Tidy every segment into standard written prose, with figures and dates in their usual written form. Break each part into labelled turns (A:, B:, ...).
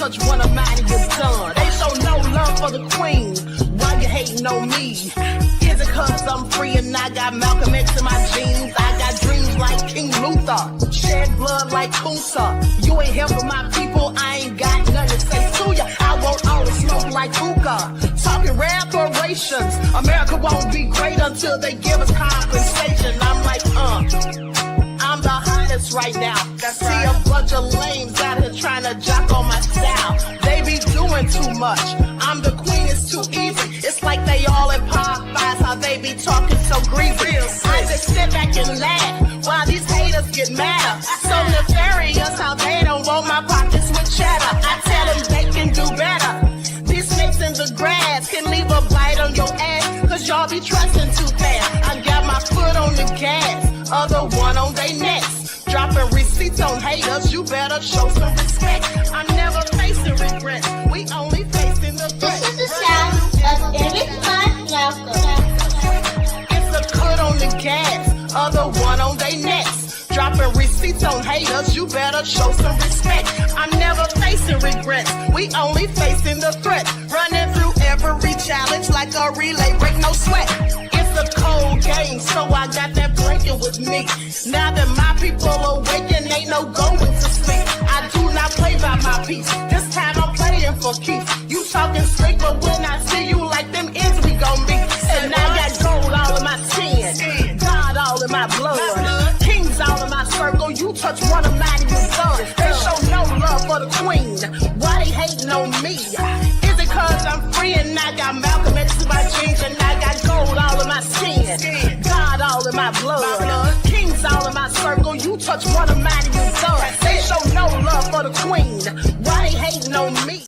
A: touch one of mine and you're done. They show no love for the queen. Why you hating on me? Is it cause I'm free and I got Malcolm X in my jeans? I got dreams like King Luther, shed blood like Kunsa. You ain't helping my people, I ain't got nothing to say to ya. I want all the smoke like hookah. Talking reparations, America won't be great until they give us compensation. I'm like, I'm the hottest right now. See a bunch of lames out here trying to jock on my style. They be doing too much. I'm the queen, it's too easy. It's like they all in Popeyes, how they be talking so greasy. I just sit back and laugh while these haters get mad. So nefarious how they don't want my pockets with cheddar. I tell them they can do better. These snakes in the grass can leave a bite on your ass, cause y'all be trusting too fast. I got my foot on the gas, other one on they necks. Dropping receipts on haters, you better show some respect. I'm never facing regrets, we only facing the threat.
B: This is the sound of Eric Malcolm.
A: It's a cut on the gas, other one on they necks. Dropping receipts on haters, you better show some respect. I'm never facing regrets, we only facing the threat. Running through every challenge like a relay, break no sweat. It's a cold game, so I got that blanket with me. Now that my people awaken, ain't no going to sleep. I do not play by my piece, this time I'm playing for keeps. You talking slick, but when I see you like them ends, we gon' meet. And I got gold all in my skin, God all in my blood, kings all in my circle. You touch one of mine and you're done. They show no love for the queen, why they hating on me? Is it cause I'm free and I got Malcolm X in my jeans and I got gold all in my skin, God all in my blood, kings all in my circle. You touch one of mine and you're done. They show no love for the queen, why they hating on me?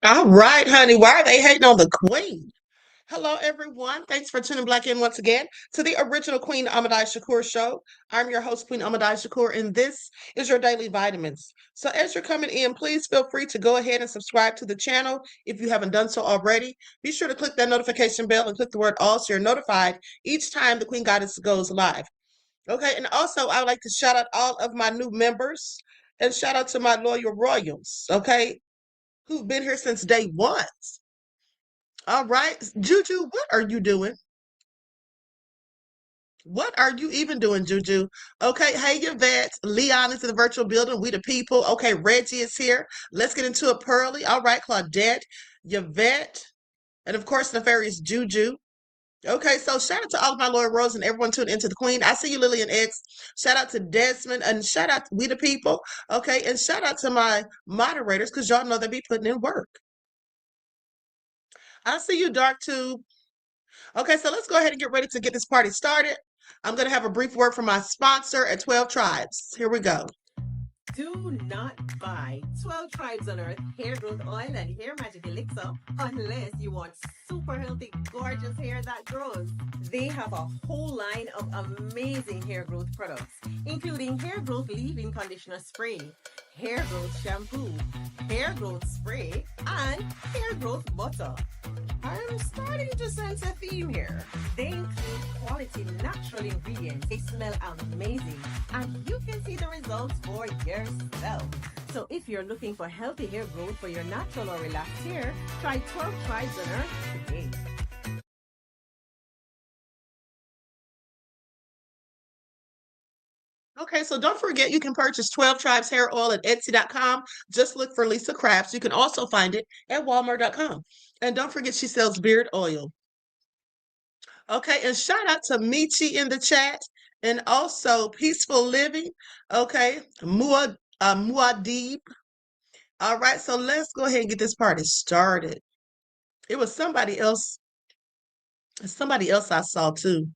A: All right, honey, why are they hating on the queen? Hello, everyone. Thanks for tuning back in once again to the original Queen Ahmadiyyah Shakur show. I'm your host, Queen Ahmadiyyah Shakur, and this is your daily vitamins. So as you're coming in, please feel free to go ahead and subscribe to the channel if you haven't done so already. Be sure to click that notification bell and click the word all so you're notified each time the Queen Goddess goes live. Okay, and also I would like to shout out all of my new members and shout out to my loyal royals, okay, who've been here since day one. All right, Juju, what are you doing? What are you even doing, Juju? Okay, hey, Yvette. Leon is in the virtual building. We the people. Okay, Reggie is here. Let's get into it, Pearly. All right, Claudette, Yvette, and of course, nefarious Juju. Okay, so shout out to all of my loyal royals and everyone tuned into the Queen. I see you, Lillian X. Shout out to Desmond and shout out to We the People. Okay, and shout out to my moderators because y'all know they be putting in work. I see you, Dark Tube. Okay, so let's go ahead and get ready to get this party started. I'm going to have a brief word from my sponsor at 12 Tribes. Here we go.
C: Do not buy 12 Tribes on Earth hair growth oil and hair magic elixir unless you want super healthy, gorgeous hair that grows. They have a whole line of amazing hair growth products, including hair growth leave-in conditioner spray, hair growth shampoo, hair growth spray, and hair growth butter. I'm starting to sense a theme here. They include quality natural ingredients. They smell amazing, and you can see the results for yourself. So if you're looking for healthy hair growth for your natural or relaxed hair, try 12 Tribes on Earth today.
A: Okay, so don't forget you can purchase 12 Tribes hair oil at Etsy.com. Just look for Lisa Crafts. You can also find it at Walmart.com. And don't forget she sells beard oil. Okay, and shout out to Michi in the chat and also Peaceful Living. Okay, Muad'Dib. All right, so let's go ahead and get this party started. It was somebody else I saw too.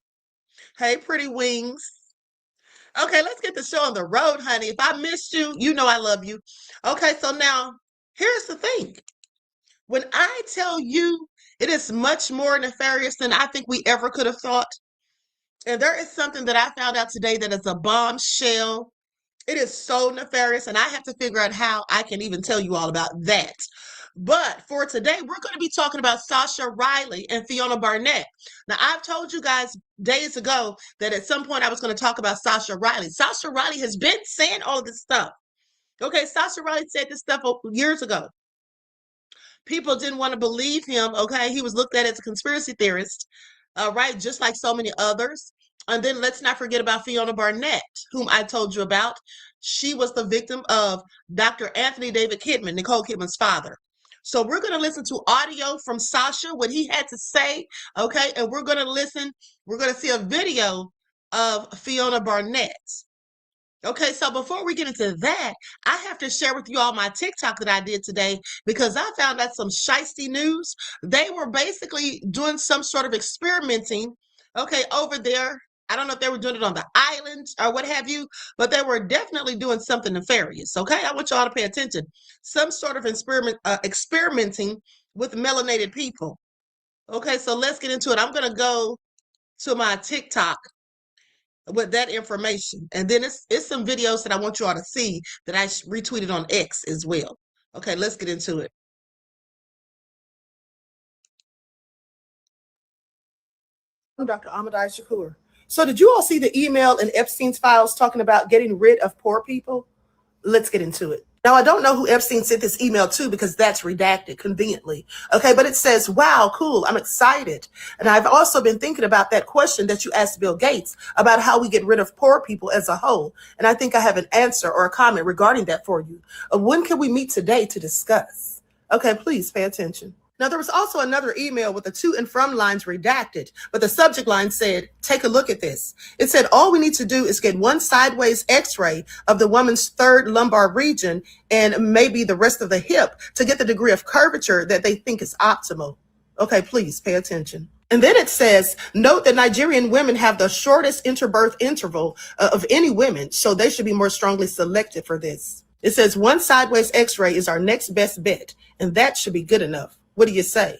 A: Hey, Pretty Wings. Okay, let's get the show on the road, honey. If I missed you, you know I love you. Okay, so now here's the thing. When I tell you it is much more nefarious than I think we ever could have thought, and there is something that I found out today that is a bombshell. It is so nefarious, and I have to figure out how I can even tell you all about that. But for today, we're going to be talking about Sascha Riley and Fiona Barnett. Now, I've told you guys days ago that at some point I was going to talk about Sascha Riley. Sascha Riley has been saying all of this stuff. Okay, Sascha Riley said this stuff years ago. People didn't want to believe him. Okay, he was looked at as a conspiracy theorist, right, just like so many others. And then let's not forget about Fiona Barnett, whom I told you about. She was the victim of Dr. Anthony David Kidman, Nicole Kidman's father. So we're going to listen to audio from Sascha, what he had to say, okay? And we're going to see a video of Fiona Barnett. Okay, so before we get into that, I have to share with you all my TikTok that I did today because I found out some shiesty news. They were basically doing some sort of experimenting, okay, over there. I don't know if they were doing it on the island or what have you, but they were definitely doing something nefarious, okay? I want y'all to pay attention. Some sort of experimenting with melanated people. Okay, so let's get into it. I'm going to go to my TikTok with that information. And then it's some videos that I want you all to see that I retweeted on X as well. Okay, let's get into it.
D: I'm Dr. Ahmadiyyah Shakur. So did you all see the email in Epstein's files talking about getting rid of poor people? Let's get into it. Now, I don't know who Epstein sent this email to because that's redacted conveniently. Okay, but it says, wow, cool, I'm excited. And I've also been thinking about that question that you asked Bill Gates about how we get rid of poor people as a whole. And I think I have an answer or a comment regarding that for you. When can we meet today to discuss? Okay, please pay attention. Now, there was also another email with the to and from lines redacted, but the subject line said, take a look at this. It said, all we need to do is get one sideways x-ray of the woman's third lumbar region and maybe the rest of the hip to get the degree of curvature that they think is optimal. Okay, please pay attention. And then it says, note that Nigerian women have the shortest interbirth interval of any women, so they should be more strongly selected for this. It says one sideways x-ray is our next best bet, and that should be good enough. What do you say?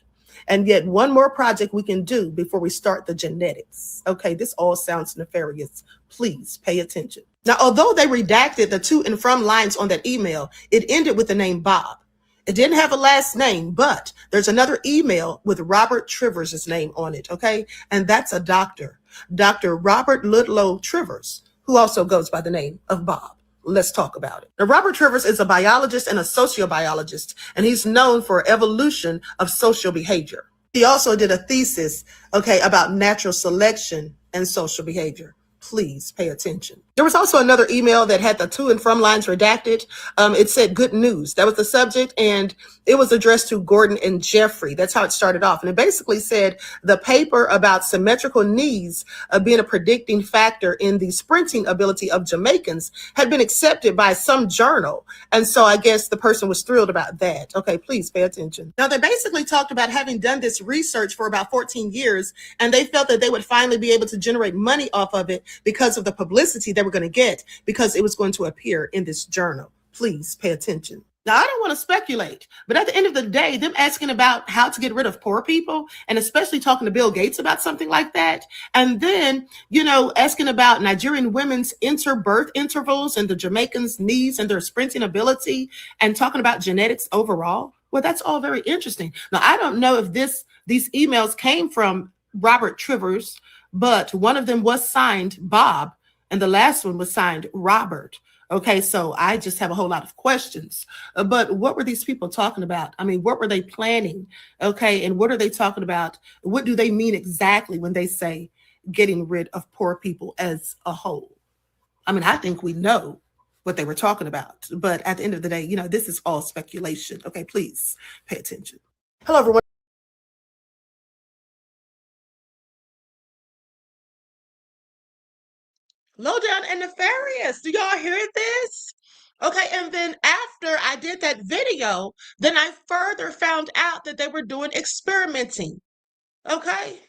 D: And yet one more project we can do before we start the genetics. Okay, this all sounds nefarious. Please pay attention. Now, although they redacted the to and from lines on that email, it ended with the name Bob. It didn't have a last name, but there's another email with Robert Trivers' name on it, okay? And that's a doctor, Dr. Robert Ludlow Trivers, who also goes by the name of Bob. Let's talk about it. Now, Robert Trivers is a biologist and a sociobiologist, and he's known for evolution of social behavior. He also did a thesis, okay, about natural selection and social behavior. Please pay attention. There was also another email that had the to and from lines redacted. It said good news. That was the subject, and it was addressed to Gordon and Jeffrey. That's how it started off. And it basically said the paper about symmetrical knees being a predicting factor in the sprinting ability of Jamaicans had been accepted by some journal. And so I guess the person was thrilled about that. Okay, please pay attention. Now, they basically talked about having done this research for about 14 years, and they felt that they would finally be able to generate money off of it because of the publicity they were going to get because it was going to appear in this journal. Please pay attention. Now, I don't want to speculate, but at the end of the day, them asking about how to get rid of poor people, and especially talking to Bill Gates about something like that, and then, asking about Nigerian women's interbirth intervals and the Jamaicans' knees and their sprinting ability, and talking about genetics overall, well, that's all very interesting. Now, I don't know if these emails came from Robert Trivers, but one of them was signed Bob, and the last one was signed Robert. Okay, so I just have a whole lot of questions. But what were these people talking about? I mean, what were they planning? Okay, and what are they talking about? What do they mean exactly when they say getting rid of poor people as a whole? I mean, I think we know what they were talking about. But at the end of the day, this is all speculation. Okay, please pay attention. Hello, everyone.
A: Low down and nefarious. Do y'all hear this? Okay, and then after I did that video, then I further found out that they were doing experimenting. Okay?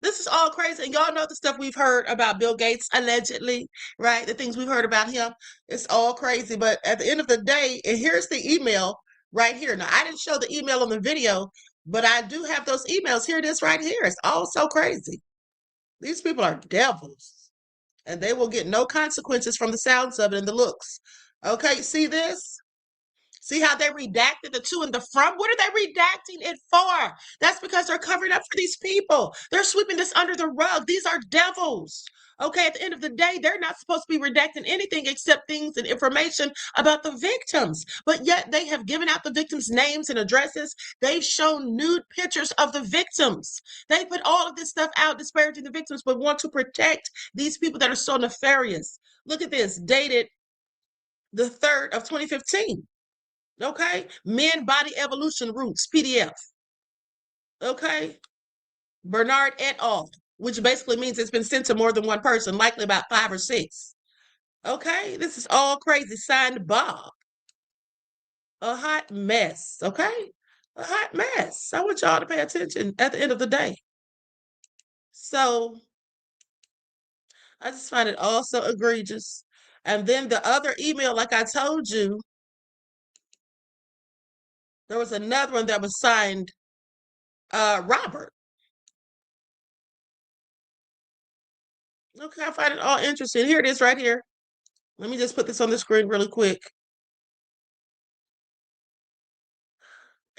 A: This is all crazy. And y'all know the stuff we've heard about Bill Gates, allegedly, right? The things we've heard about him. It's all crazy. But at the end of the day, and here's the email right here. Now, I didn't show the email on the video, but I do have those emails. Here it is right here. It's all so crazy. These people are devils. And they will get no consequences from the sounds of it and the looks. Okay, see this?
E: See how they redacted the two in the front? What are they redacting it for? That's because they're covering up for these people. They're sweeping this under the rug. These are devils. Okay, at the end of the day, they're not supposed to be redacting anything except things and information about the victims. But yet they have given out the victims' names and addresses. They've shown nude pictures of the victims. They put all of this stuff out disparaging the victims, but want to protect these people that are so nefarious. Look at this, dated the 3rd of 2015. Okay, Men Body Evolution Roots PDF. Okay, Bernard et al., which basically means it's been sent to more than one person, likely about 5 or 6. Okay, this is all crazy. Signed Bob. A hot mess. Okay, a hot mess. I want y'all to pay attention at the end of the day. So I just find it all so egregious. And then the other email, like I told you, there was another one that was signed Robert. Okay, I find it all interesting. Here it is right here. Let me just put this on the screen really quick.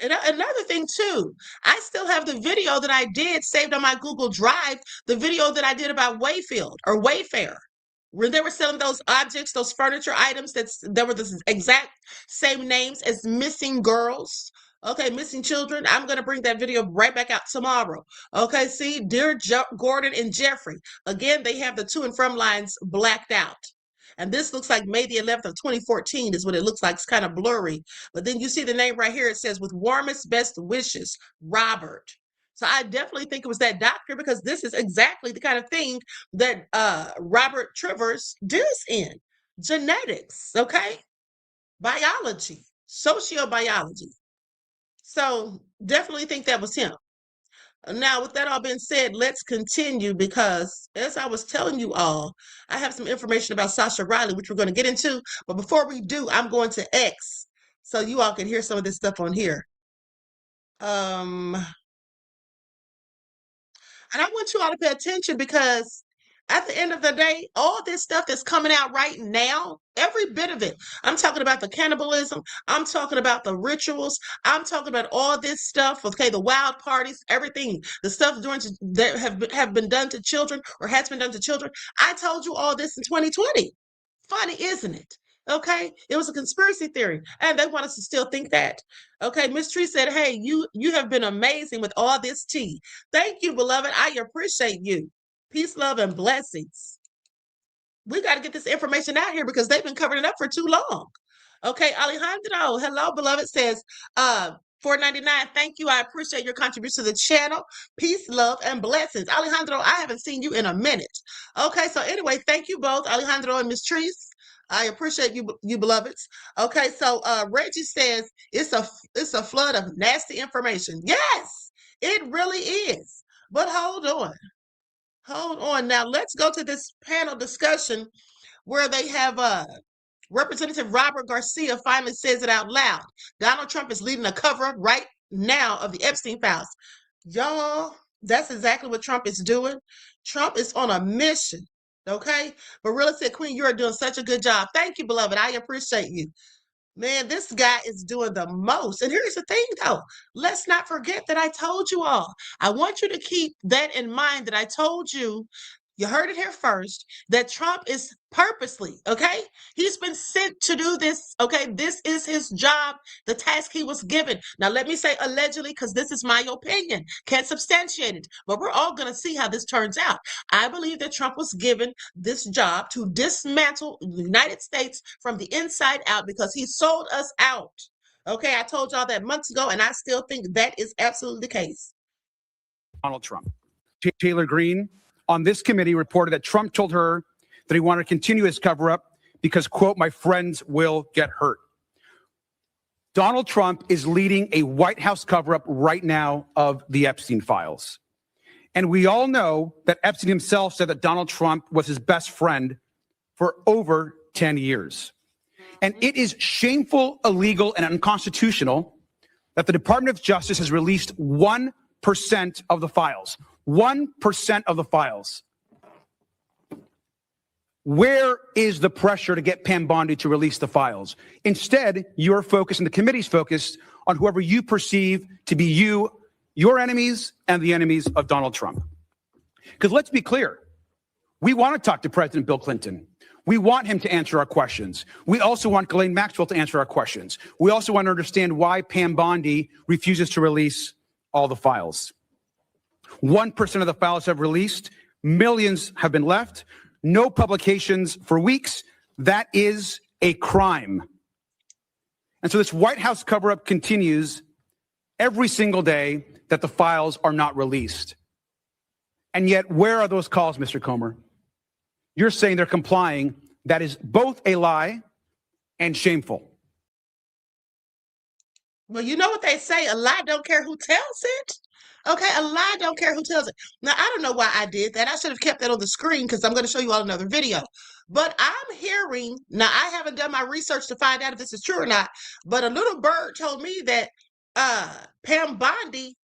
E: And another thing too, I still have the video that I did saved on my Google Drive, the video that I did about Wayfair, where they were selling those objects, those furniture items that were the exact same names as missing girls. Okay, missing children. I'm going to bring that video right back out tomorrow. Okay, see, dear Gordon and Jeffrey. Again, they have the to and from lines blacked out. And this looks like May the 11th of 2014 is what it looks like. It's kind of blurry. But then you see the name right here. It says, with warmest best wishes, Robert. So I definitely think it was that doctor, because this is exactly the kind of thing that Robert Trivers deals in. Genetics, okay? Biology, sociobiology. So definitely think that was him. Now, with that all being said, let's continue, because as I was telling you all, I have some information about Sascha Riley, which we're going to get into. But before we do, I'm going to X so you all can hear some of this stuff on here. And I want you all to pay attention, because at the end of the day, all this stuff that's coming out right now, every bit of it, I'm talking about the cannibalism, I'm talking about the rituals, I'm talking about all this stuff, okay, the wild parties, everything, the stuff that have been done to children or has been done to children. I told you all this in 2020. Funny, isn't it? Okay, it was a conspiracy theory, and they want us to still think that. Okay, Miss Tree said, hey, you have been amazing with all this tea. Thank you, beloved. I appreciate you. Peace, love, and blessings. We got to get this information out here, because they've been covering it up for too long. Okay, Alejandro, hello, beloved, says, $4.99. Thank you. I appreciate your contribution to the channel. Peace, love, and blessings. Alejandro, I haven't seen you in a minute. Okay, so anyway, thank you both, Alejandro and Miss Trees. I appreciate you beloveds. Okay, so Reggie says it's a flood of nasty information. Yes, it really is. But hold on. Now let's go to this panel discussion where they have Representative Robert Garcia finally says it out loud. Donald Trump is leading a cover-up right now of the Epstein files. Y'all, that's exactly what Trump is doing. Trump is on a mission. Okay, but Real Estate Queen, you are doing such a good job. Thank you, beloved. I appreciate you. Man, this guy is doing the most. And here's the thing, though. Let's not forget that I told you all. I want you to keep that in mind, that I told you. You heard it here first, that Trump is purposely, okay? He's been sent to do this, okay? This is his job, the task he was given. Now, let me say allegedly, because this is my opinion. Can't substantiate it, but we're all going to see how this turns out. I believe that Trump was given this job to dismantle the United States from the inside out, because he sold us out. Okay, I told y'all that months ago, and I still think that is absolutely the case.
F: Donald Trump. Taylor Greene on this committee reported that Trump told her that he wanted to continue his cover-up because, quote, my friends will get hurt. Donald Trump is leading a White House cover-up right now of the Epstein files. And we all know that Epstein himself said that Donald Trump was his best friend for over 10 years. And it is shameful, illegal, and unconstitutional that the Department of Justice has released 1% of the files. 1% of the files. Where is the pressure to get Pam Bondi to release the files? Instead, your focus and the committee's focused on whoever you perceive to be your enemies and the enemies of Donald Trump. Because let's be clear, we want to talk to President Bill Clinton. We want him to answer our questions. We also want Ghislaine Maxwell to answer our questions. We also want to understand why Pam Bondi refuses to release all the files. 1% of the files have released. Millions have been left. No publications for weeks. That is a crime. And so this White House cover-up continues every single day that the files are not released. And yet, where are those calls, Mr. Comer? You're saying they're complying. That is both a lie and shameful.
E: Well, you know what they say, a lie don't care who tells it. Okay, a lie don't care who tells it. Now, I don't know why I did that. I should have kept that on the screen because I'm going to show you all another video. But I'm hearing, now I haven't done my research to find out if this is true or not, but a little bird told me that Pam Bondi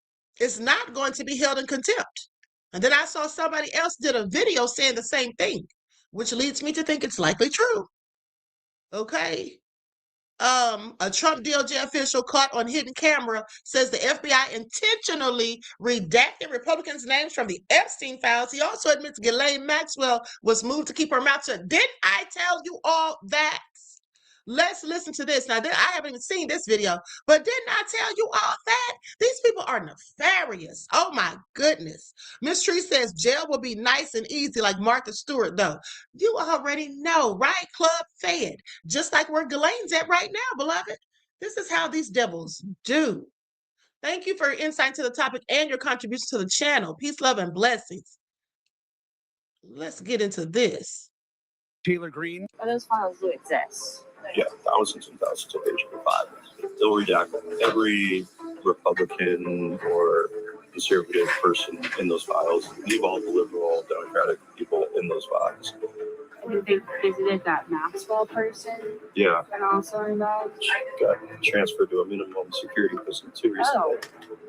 E: is not going to be held in contempt. And then I saw somebody else did a video saying the same thing, which leads me to think it's likely true. Okay. A Trump DOJ official caught on hidden camera says the FBI intentionally redacted Republicans' names from the Epstein files. He also admits Ghislaine Maxwell was moved to keep her mouth shut. Didn't I tell you all that? Let's listen to this. Now, I haven't even seen this video, but didn't I tell you all that? These people are nefarious. Oh, my goodness. Miss Tree says jail will be nice and easy like Martha Stewart, though. You already know, right? Club fed. Just like where Ghislaine's at right now, beloved. This is how these devils do. Thank you for your insight to the topic and your contribution to the channel. Peace, love, and blessings. Let's get into this.
F: Taylor Green.
G: Those files do exist.
H: Yeah, thousands and thousands of pages of files. They'll redact every Republican or conservative person in those files, leave all the liberal, Democratic people in those files.
G: They visited that Maxwell person.
H: Yeah.
G: And also involved.
H: Got transferred to a minimum security prison too recently,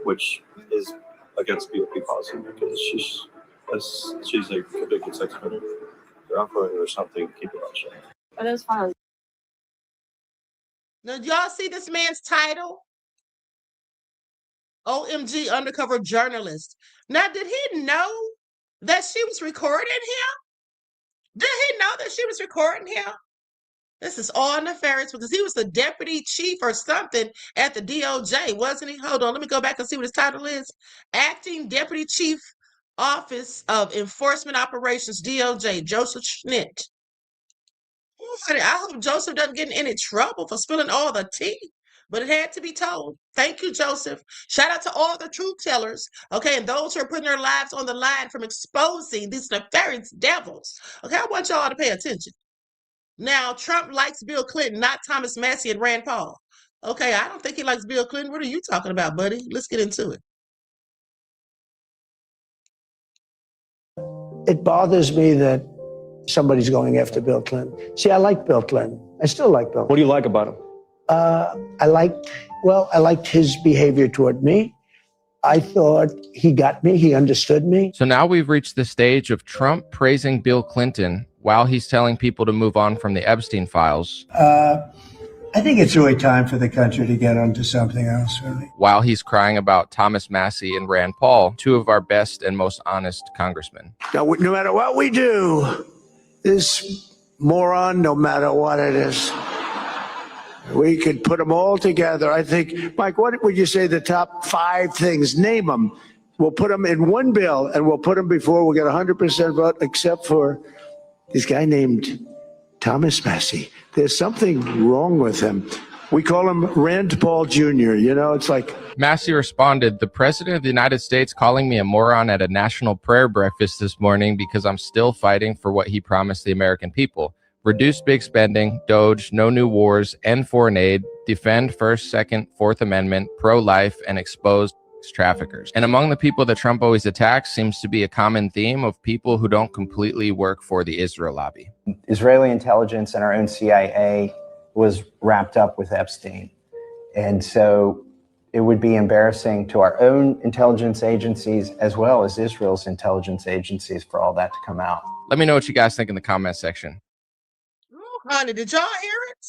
H: which is against BOP policy because she's a convicted sex offender. They're offering her something, keep it on shut.
G: Are those files?
E: Now, y'all see this man's title? OMG, undercover journalist. Now, did he know that she was recording him? Did he know that she was recording him? This is all nefarious because he was the deputy chief or something at the DOJ, wasn't he? Hold on, let me go back and see what his title is. Acting Deputy Chief, Office of Enforcement Operations, DOJ, Joseph Schnitt. I hope Joseph doesn't get in any trouble for spilling all the tea, but it had to be told. Thank you, Joseph. Shout out to all the truth tellers, okay, and those who are putting their lives on the line from exposing these nefarious devils. Okay, I want y'all to pay attention. Now, Trump likes Bill Clinton, not Thomas Massie and Rand Paul. Okay, I don't think he likes Bill Clinton. What are you talking about, buddy? Let's get into it.
I: It bothers me that somebody's going after Bill Clinton. See, I like Bill Clinton. I still like Bill.
J: What do you like about him?
I: I liked his behavior toward me. I thought he got me. He understood me.
K: So now we've reached the stage of Trump praising Bill Clinton while he's telling people to move on from the Epstein files.
I: I think it's really time for the country to get onto something else, really.
K: While he's crying about Thomas Massie and Rand Paul, two of our best and most honest congressmen.
I: Now, no matter what we do, this moron, no matter what it is, we could put them all together. I think, Mike, what would you say the top 5 things? Name them. We'll put them in one bill, and we'll put them before we get 100% vote, except for this guy named Thomas Massie. There's something wrong with him. We call him Rand Paul Jr., you know, it's like...
K: Massie responded, "The President of the United States calling me a moron at a national prayer breakfast this morning because I'm still fighting for what he promised the American people. Reduce big spending, Doge, no new wars, end foreign aid, defend First, Second, Fourth Amendment, pro-life, and expose traffickers." And among the people that Trump always attacks seems to be a common theme of people who don't completely work for the Israel lobby.
L: Israeli intelligence and our own CIA was wrapped up with Epstein. And so it would be embarrassing to our own intelligence agencies as well as Israel's intelligence agencies for all that to come out.
K: Let me know what you guys think in the comment section.
E: Honey, did y'all hear it?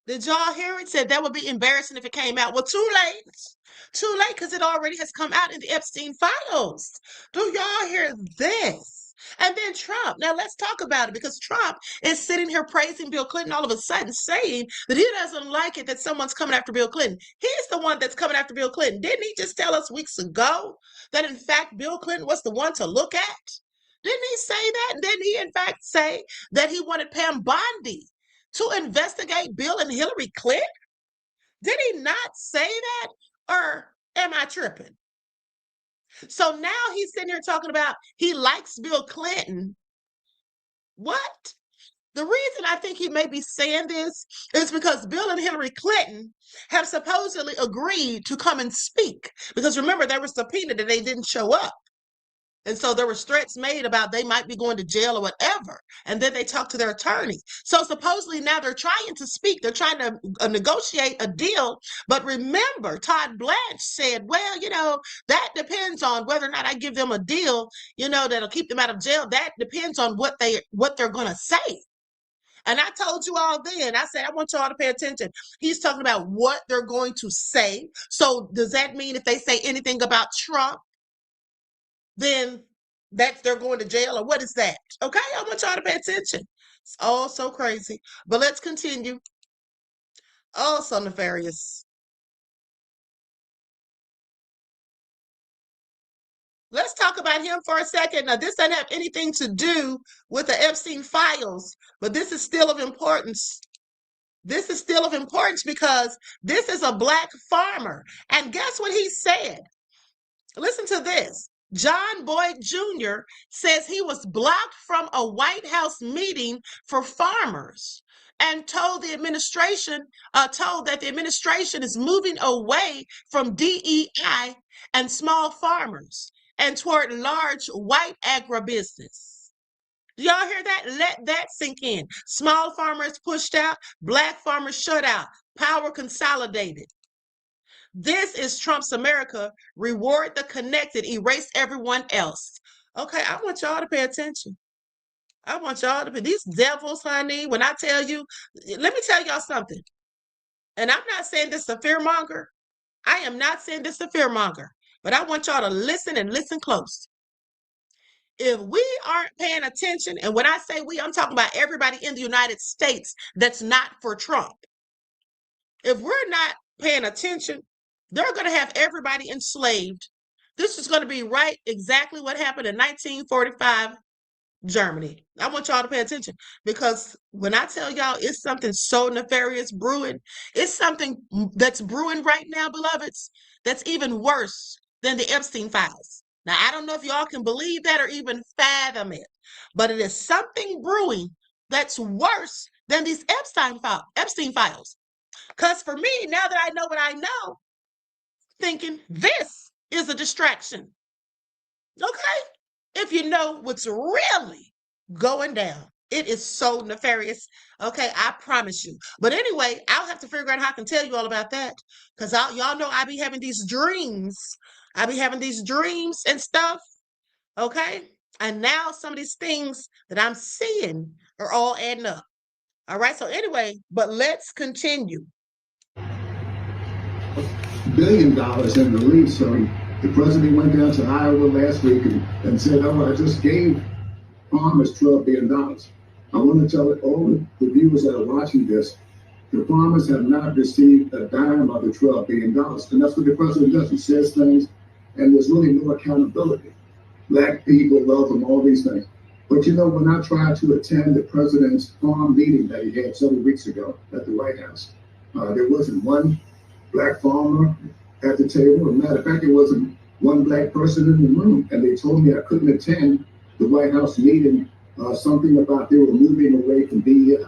E: Did y'all hear it? Said that would be embarrassing if it came out. Well, too late. Too late, because it already has come out in the Epstein files. Do y'all hear this? And then Trump. Now let's talk about it, because Trump is sitting here praising Bill Clinton all of a sudden, saying that he doesn't like it that someone's coming after Bill Clinton. He's the one that's coming after Bill Clinton. Didn't he just tell us weeks ago that in fact Bill Clinton was the one to look at? Didn't he say that? Didn't he in fact say that he wanted Pam Bondi to investigate Bill and Hillary Clinton? Did he not say that? Or am I tripping? So now he's sitting here talking about he likes Bill Clinton. What? The reason I think he may be saying this is because Bill and Hillary Clinton have supposedly agreed to come and speak. Because remember, they were subpoenaed and they didn't show up. And so there were threats made about they might be going to jail or whatever. And then they talked to their attorney. So supposedly now they're trying to speak. They're trying to negotiate a deal. But remember, Todd Blanche said, well, that depends on whether or not I give them a deal, that'll keep them out of jail. That depends on what they're going to say. And I told you all then, I said, I want y'all to pay attention. He's talking about what they're going to say. So does that mean if they say anything about Trump, then they're going to jail, or what is that? Okay, I want y'all to pay attention. It's all so crazy. But let's continue. Oh, so nefarious. Let's talk about him for a second. Now, this doesn't have anything to do with the Epstein files, but this is still of importance. This is still of importance because this is a Black farmer. And guess what he said? Listen to this. John Boyd Jr. says he was blocked from a White House meeting for farmers and told that the administration is moving away from DEI and small farmers and toward large white agribusiness. Y'all hear that? Let that sink in. Small farmers pushed out, Black farmers shut out, power consolidated. This is Trump's America. Reward the connected, erase everyone else. Okay, I want y'all to pay attention. I want y'all to pay. These devils, honey, when I tell you, let me tell y'all something. And I'm not saying this to fearmonger. I am not saying this to fearmonger. But I want y'all to listen and listen close. If we aren't paying attention, and when I say we, I'm talking about everybody in the United States that's not for Trump. If we're not paying attention, they're going to have everybody enslaved. This is going to be right exactly what happened in 1945 Germany. I want y'all to pay attention, because when I tell y'all it's something so nefarious brewing, it's something that's brewing right now, beloveds, that's even worse than the Epstein files. Now, I don't know if y'all can believe that or even fathom it, but it is something brewing that's worse than these Epstein files. Because for me, now that I know what I know, thinking this is a distraction. Okay? If you know what's really going down. It is so nefarious. Okay, I promise you. But anyway, I'll have to figure out how I can tell you all about that. Because y'all know I be having these dreams. I be having these dreams and stuff. Okay? And now some of these things that I'm seeing are all adding up. All right, so anyway, but let's continue.
J: $1 billion in relief. So the president went down to Iowa last week and said, oh, I just gave farmers $12 billion. I want to tell all the viewers that are watching this, the farmers have not received a dime of the $12 billion. And that's what the president does. He says things, and there's really no accountability. Black people love them, all these things. But when I tried to attend the president's farm meeting that he had several weeks ago at the White House, there wasn't one Black farmer at the table. As a matter of fact, there wasn't one Black person in the room. And they told me I couldn't attend the White House meeting, something about they were moving away from DEI.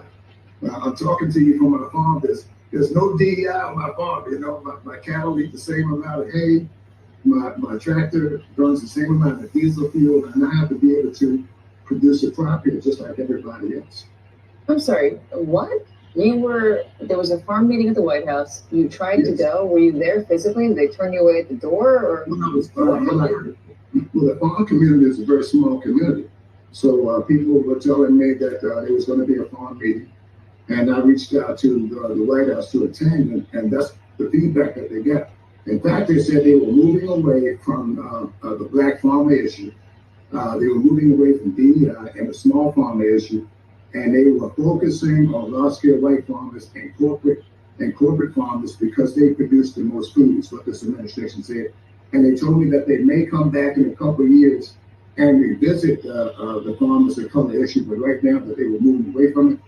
J: I'm talking to you from my farm. There's no DEI on my farm. My cattle eat the same amount of hay. My tractor runs the same amount of diesel fuel, and I have to be able to produce a crop here just like everybody else.
M: I'm sorry, what? There was a farm meeting at the White House. You tried to go. Were you there physically? Did they turn you away at the door? Or
J: well, the farm community is a very small community. So people were telling me that there was going to be a farm meeting, and I reached out to the White House to attend, and that's the feedback that they got. In fact, they said they were moving away from the black farmer issue. They were moving away from DEI and the small farmer issue, and they were focusing on large-scale white farmers and corporate farmers because they produce the most food, is what this administration said. And they told me that they may come back in a couple of years and revisit the farmers of color issue, but right now that they were moving away from it.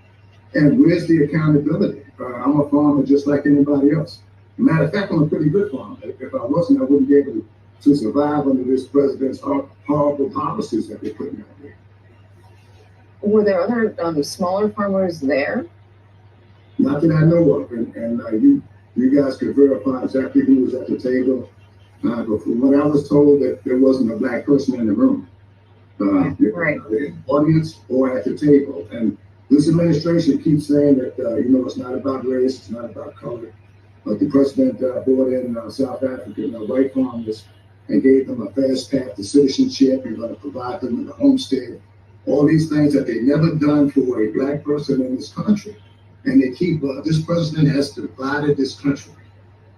J: And where's the accountability? I'm a farmer just like anybody else. Matter of fact, I'm a pretty good farmer. If I wasn't, I wouldn't be able to survive under this president's horrible policies that they're putting out there.
M: Were there other smaller farmers there?
J: Not that I know of, and you guys could verify exactly who was at the table. But from what I was told, that there wasn't a black person in the room,
M: Right.
J: the audience or at the table. And this administration keeps saying that it's not about race, it's not about color. But the president brought in South African white farmers and gave them a fast path to citizenship. You're going to provide them with a homestead. All these things that they've never done for a black person in this country. And they keep, this president has divided this country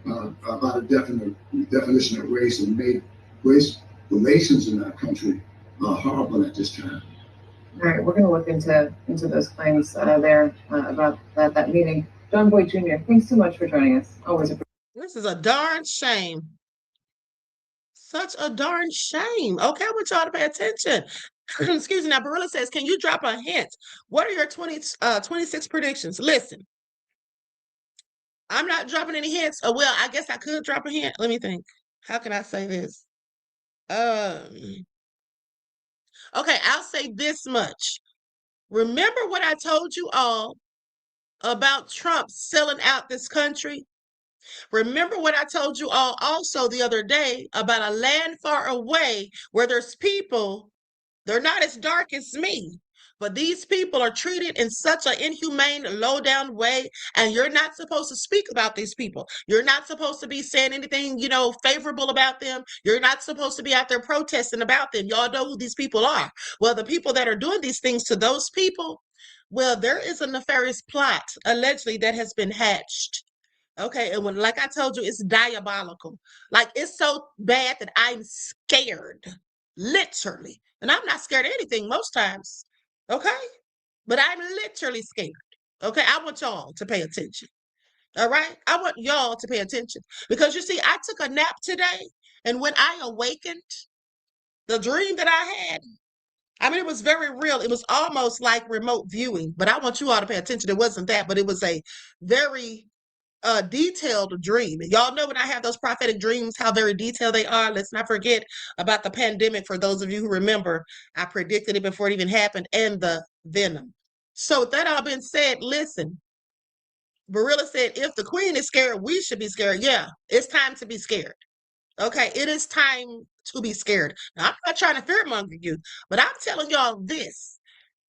J: about a definition of race and made race relations in our country horrible at this time.
M: All right, we're going to look into those claims there about that meeting. John Boyd Jr., thanks so much for joining us. Always a
E: This is a darn shame. Such a darn shame. Okay, I want y'all to pay attention. Excuse me. Now, Barilla says, can you drop a hint? What are your 26 predictions? Listen, I'm not dropping any hints. Oh, well, I guess I could drop a hint. Let me think. How can I say this? Okay, I'll say this much. Remember what I told you all about Trump selling out this country? Remember what I told you all also the other day about a land far away where there's people, they're not as dark as me, but these people are treated in such an inhumane, low-down way, and you're not supposed to speak about these people. You're not supposed to be saying anything, favorable about them. You're not supposed to be out there protesting about them. Y'all know who these people are. Well, the people that are doing these things to those people, well, there is a nefarious plot, allegedly, that has been hatched. Okay, and like I told you, it's diabolical. Like, it's so bad that I'm scared, literally. And I'm not scared of anything most times, okay? But I'm literally scared, okay? I want y'all to pay attention, all right? I want y'all to pay attention. Because, you see, I took a nap today, and when I awakened, the dream that I had, I mean, it was very real. It was almost like remote viewing, but I want you all to pay attention. It wasn't that, but it was a very detailed dream. Y'all know when I have those prophetic dreams, how very detailed they are. Let's not forget about the pandemic. For those of you who remember, I predicted it before it even happened, and the venom. So with that all being said, listen, Barilla said, if the queen is scared, we should be scared. Yeah, it's time to be scared. Okay, it is time to be scared. Now, I'm not trying to fearmonger you, but I'm telling y'all this.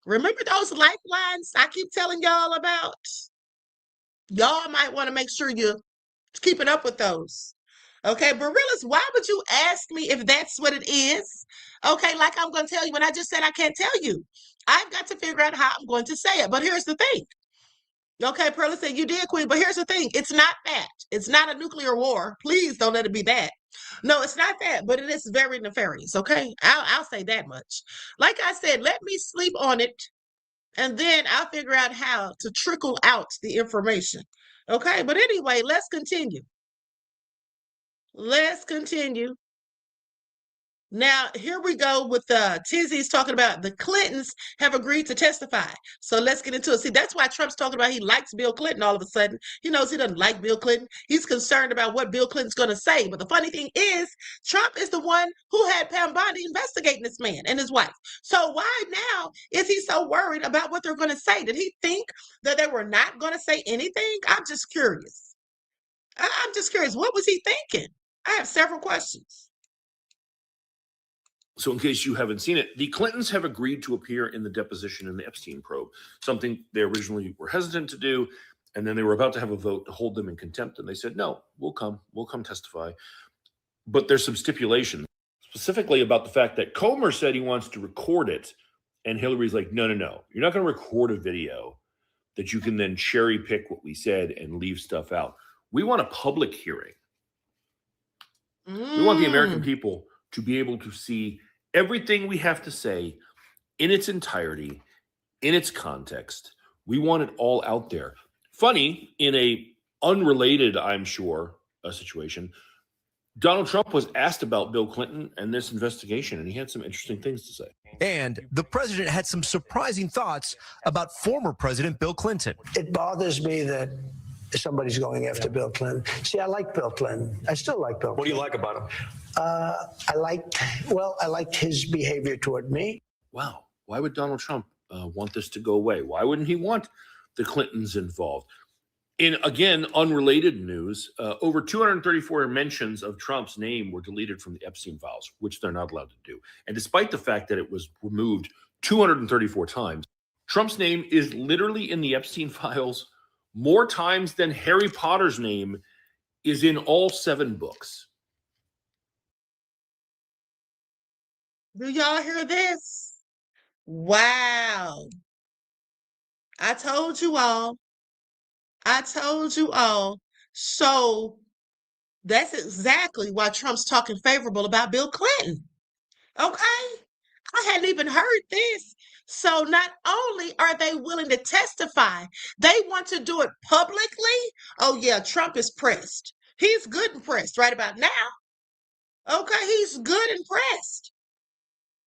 E: Remember those lifelines I keep telling y'all about? Y'all might want to make sure you're keeping up with those. Okay, Barillas, why would you ask me if that's what it is? Okay, like I'm going to tell you when I just said I can't tell you. I've got to figure out how I'm going to say it. But here's the thing. Okay, Perla said, you did, Queen. But here's the thing. It's not that. It's not a nuclear war. Please don't let it be that. No, it's not that. But it is very nefarious. Okay, I'll say that much. Like I said, let me sleep on it. And then I'll figure out how to trickle out the information. Okay, but anyway, let's continue. Let's continue. Now, here we go with Tizzy's talking about the Clintons have agreed to testify. So let's get into it. See, that's why Trump's talking about he likes Bill Clinton all of a sudden. He knows he doesn't like Bill Clinton. He's concerned about what Bill Clinton's going to say. But the funny thing is, Trump is the one who had Pam Bondi investigating this man and his wife. So why now is he so worried about what they're going to say? Did he think that they were not going to say anything? I'm just curious. I'm just curious. What was he thinking? I have several questions.
N: So in case you haven't seen it, the Clintons have agreed to appear in the deposition in the Epstein probe, something they originally were hesitant to do. And then they were about to have a vote to hold them in contempt. And they said, no, we'll come testify. But there's some stipulation, specifically about the fact that Comer said he wants to record it And Hillary's like, no, you're not going to record a video that you can then cherry pick what we said and leave stuff out. We want a public hearing. We want the American people to be able to see everything we have to say in its entirety, in its context. We want it all out there. Funny, in a unrelated, I'm sure, a situation, Donald Trump was asked about Bill Clinton and this investigation, and he had some interesting things to say.
O: And the president had some surprising thoughts about former President Bill Clinton.
I: It bothers me that somebody's going after Bill Clinton. See, I like Bill Clinton. I still like Bill Clinton.
O: What do you like about him?
I: I liked his behavior toward me.
N: Wow. Why would Donald Trump want this to go away? Why wouldn't he want the Clintons involved? In, again, unrelated news, over 234 mentions of Trump's name were deleted from the Epstein files, which they're not allowed to do. And despite the fact that it was removed 234 times, Trump's name is literally in the Epstein files more times than Harry Potter's name is in all 7 books.
E: Do y'all hear this? Wow. I told you all. So that's exactly why Trump's talking favorable about Bill Clinton. Okay? I hadn't even heard this. So not only are they willing to testify, they want to do it publicly. Oh yeah, Trump is pressed. He's good and pressed right about now. Okay, he's good and pressed.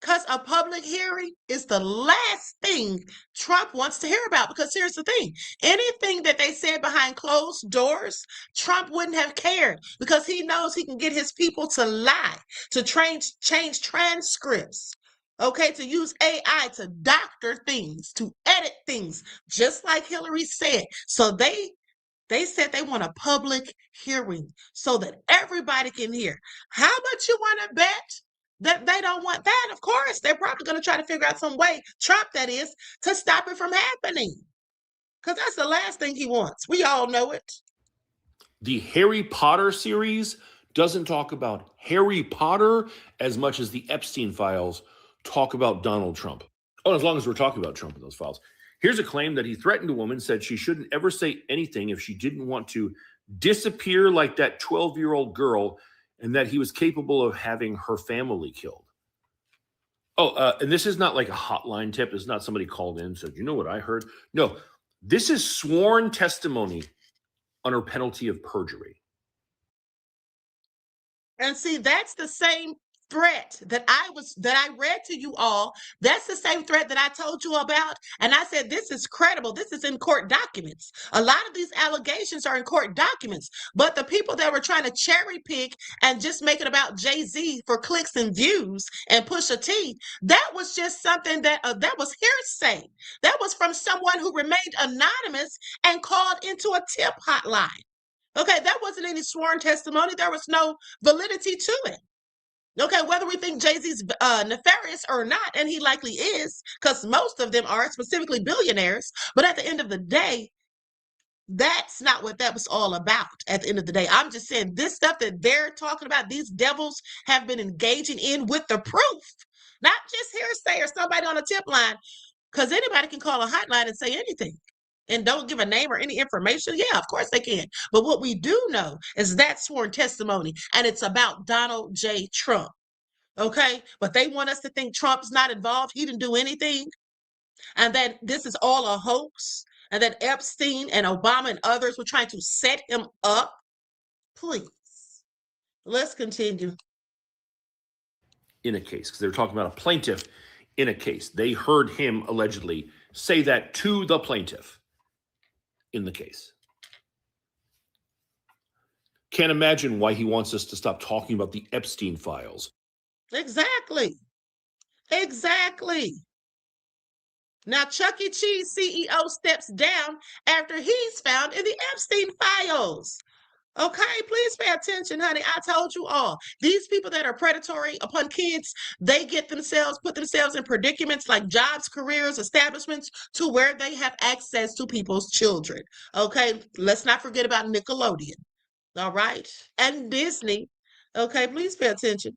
E: Because a public hearing is the last thing Trump wants to hear about. Because here's the thing. Anything that they said behind closed doors, Trump wouldn't have cared. Because he knows he can get his people to lie, to change transcripts. Okay, to use AI to doctor things, to edit things, just like Hillary said. So they said they want a public hearing so that everybody can hear. How much you want to bet that they don't want that? Of course, they're probably going to try to figure out some way, Trump that is, to stop it from happening. Because that's the last thing he wants. We all know it.
N: The Harry Potter series doesn't talk about Harry Potter as much as the Epstein files talk about Donald Trump. Oh, as long as we're talking about Trump in those files. Here's a claim that he threatened a woman, said she shouldn't ever say anything if she didn't want to disappear like that 12-year-old girl, and that he was capable of having her family killed. Oh, and this is not like a hotline tip. It's not somebody called in and said, you know what I heard? No, this is sworn testimony under penalty of perjury.
E: And see, that's the same threat that I read to you all. That's the same threat that I told you about. And I said, this is credible. This is in court documents. A lot of these allegations are in court documents. But the people that were trying to cherry pick and just make it about Jay-Z for clicks and views and Pusha T, that was just something that was hearsay. That was from someone who remained anonymous and called into a tip hotline. Okay, that wasn't any sworn testimony. There was no validity to it. Okay, whether we think Jay-Z's nefarious or not, and he likely is, because most of them are, specifically billionaires, but at the end of the day, that's not what that was all about at the end of the day. I'm just saying this stuff that they're talking about, these devils have been engaging in with the proof, not just hearsay or somebody on a tip line, because anybody can call a hotline and say anything and don't give a name or any information. Yeah, of course they can. But what we do know is that sworn testimony, and it's about Donald J. Trump. Okay? But they want us to think Trump's not involved. He didn't do anything. And that this is all a hoax. And that Epstein and Obama and others were trying to set him up. Please. Let's continue.
N: In a case, because they're talking about a plaintiff in a case. They heard him allegedly say that to the plaintiff in the case. Can't imagine why he wants us to stop talking about the Epstein files.
E: Exactly. Now, Chuck E. Cheese CEO steps down after he's found in the Epstein files. Okay, please pay attention, honey. I told you all. These people that are predatory upon kids, they put themselves in predicaments like jobs, careers, establishments to where they have access to people's children. Okay, let's not forget about Nickelodeon. All right, and Disney. Okay, please pay attention.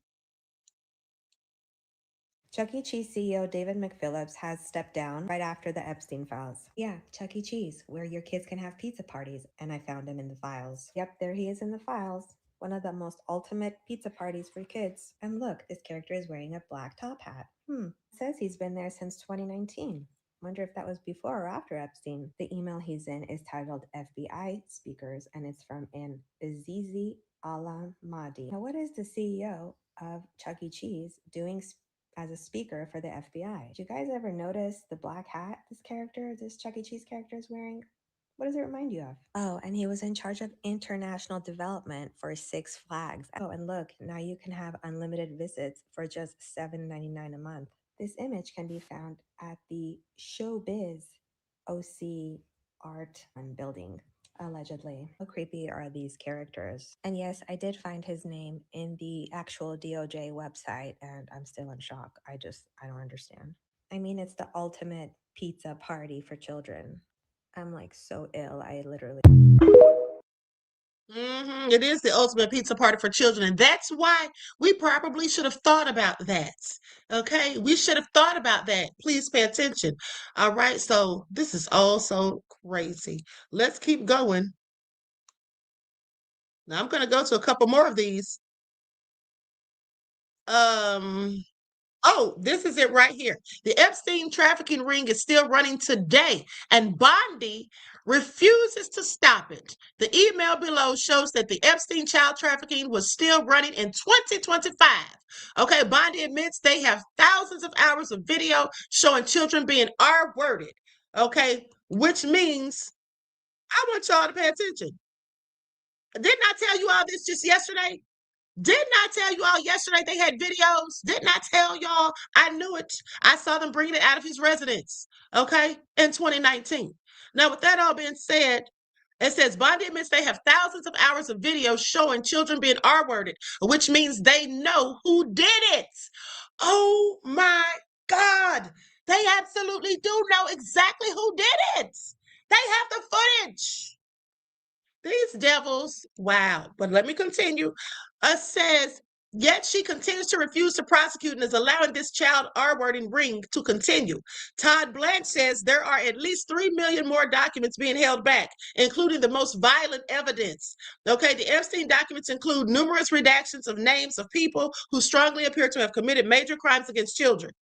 P: Chuck E. Cheese CEO David McPhillips has stepped down right after the Epstein files. Yeah, Chuck E. Cheese, where your kids can have pizza parties, and I found him in the files. Yep, there he is in the files. One of the most ultimate pizza parties for kids. And look, this character is wearing a black top hat. It says he's been there since 2019. Wonder if that was before or after Epstein. The email he's in is titled FBI Speakers, and it's from an Azizi Ahmadi. Now, what is the CEO of Chuck E. Cheese doing as a speaker for the FBI? Did you guys ever notice the black hat this Chuck E. Cheese character is wearing? What does it remind you of? Oh, and he was in charge of international development for Six Flags. Oh, and look, now you can have unlimited visits for just $7.99 a month. This image can be found at the Showbiz OC Art Building, allegedly. How creepy are these characters? And yes, I did find his name in the actual DOJ website, and I'm still in shock. I don't understand. I mean, it's the ultimate pizza party for children. I'm like so ill. I literally.
E: It is the ultimate pizza party for children, and that's why we probably should have thought about that. Okay, we should have thought about that. Please pay attention. All right, so this is all so crazy. Let's keep going. Now I'm going to go to a couple more of these. Oh, this is it right here. The Epstein trafficking ring is still running today, and Bondi refuses to stop it. The email below shows that the Epstein child trafficking was still running in 2025. Okay, Bondi admits they have thousands of hours of video showing children being R-worded. Okay, which means I want y'all to pay attention. Didn't I tell you all this just yesterday? Didn't I tell you all yesterday they had videos? Didn't I tell y'all? I knew it. I saw them bringing it out of his residence, okay, in 2019. Now, with that all being said, it says Bondi admits they have thousands of hours of video showing children being R-worded, which means they know who did it. Oh my God. They absolutely do know exactly who did it. They have the footage. These devils, wow. But let me continue. Says, yet she continues to refuse to prosecute and is allowing this child R-wording ring to continue. Todd Blanche says there are at least 3 million more documents being held back, including the most violent evidence. Okay, the Epstein documents include numerous redactions of names of people who strongly appear to have committed major crimes against children.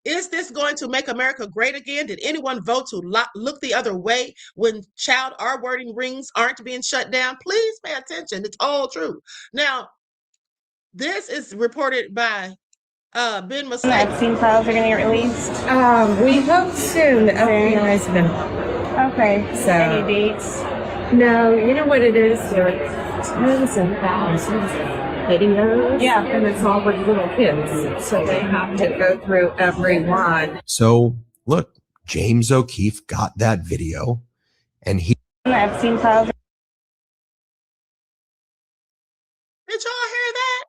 E: Is this going to make America great again? Did anyone vote to look the other way when child R-wording rings aren't being shut down? Please pay attention. It's all true. Now, this is reported by Ben Mistake.
Q: The Epstein files are going to get released? We hope soon. The FBI's been. Okay. So. Any dates? No, you know what it is? There are tons and thousands of videos. Yeah. And it's all with little kids. So they have to go through every one.
R: So, look, James O'Keefe got that video, and he.
Q: The Epstein files.
E: Did y'all hear that?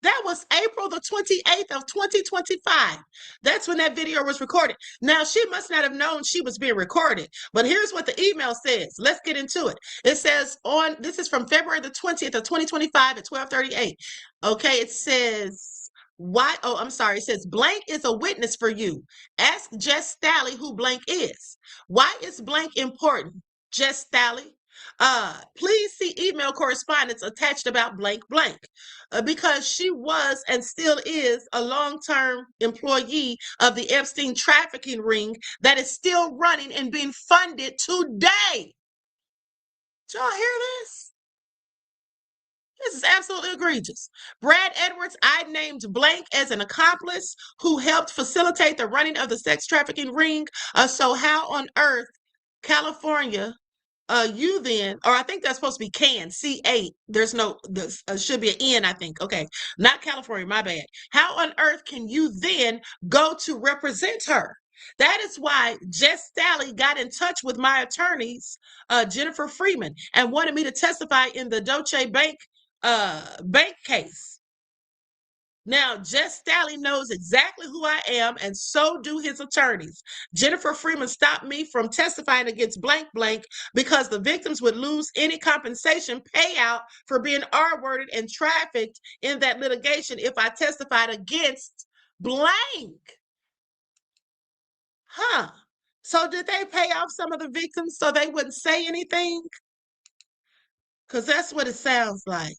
E: That was April the 28th of 2025. That's when that video was recorded. Now, she must not have known she was being recorded, but here's what the email says. Let's get into it. It says this is from February the 20th of 2025 at 12:38. Okay, it says, it says, blank is a witness for you. Ask Jess Stalley who blank is. Why is blank important? Jess Stalley. Please see email correspondence attached about blank blank, because she was and still is a long-term employee of the Epstein trafficking ring that is still running and being funded today. Did y'all hear this? This is absolutely egregious. Brad Edwards, I named blank as an accomplice who helped facilitate the running of the sex trafficking ring. So how on earth, California, you then, or I think that's supposed to be can, C8. There's no, should be an N, I think. Okay, not California, my bad. How on earth can you then go to represent her? That is why Jess Stalley got in touch with my attorneys, Jennifer Freeman, and wanted me to testify in the Deutsche Bank case. Now, Jess Stalley knows exactly who I am, and so do his attorneys. Jennifer Freeman stopped me from testifying against blank blank because the victims would lose any compensation payout for being R-worded and trafficked in that litigation if I testified against blank. Huh. So did they pay off some of the victims so they wouldn't say anything? Because that's what it sounds like.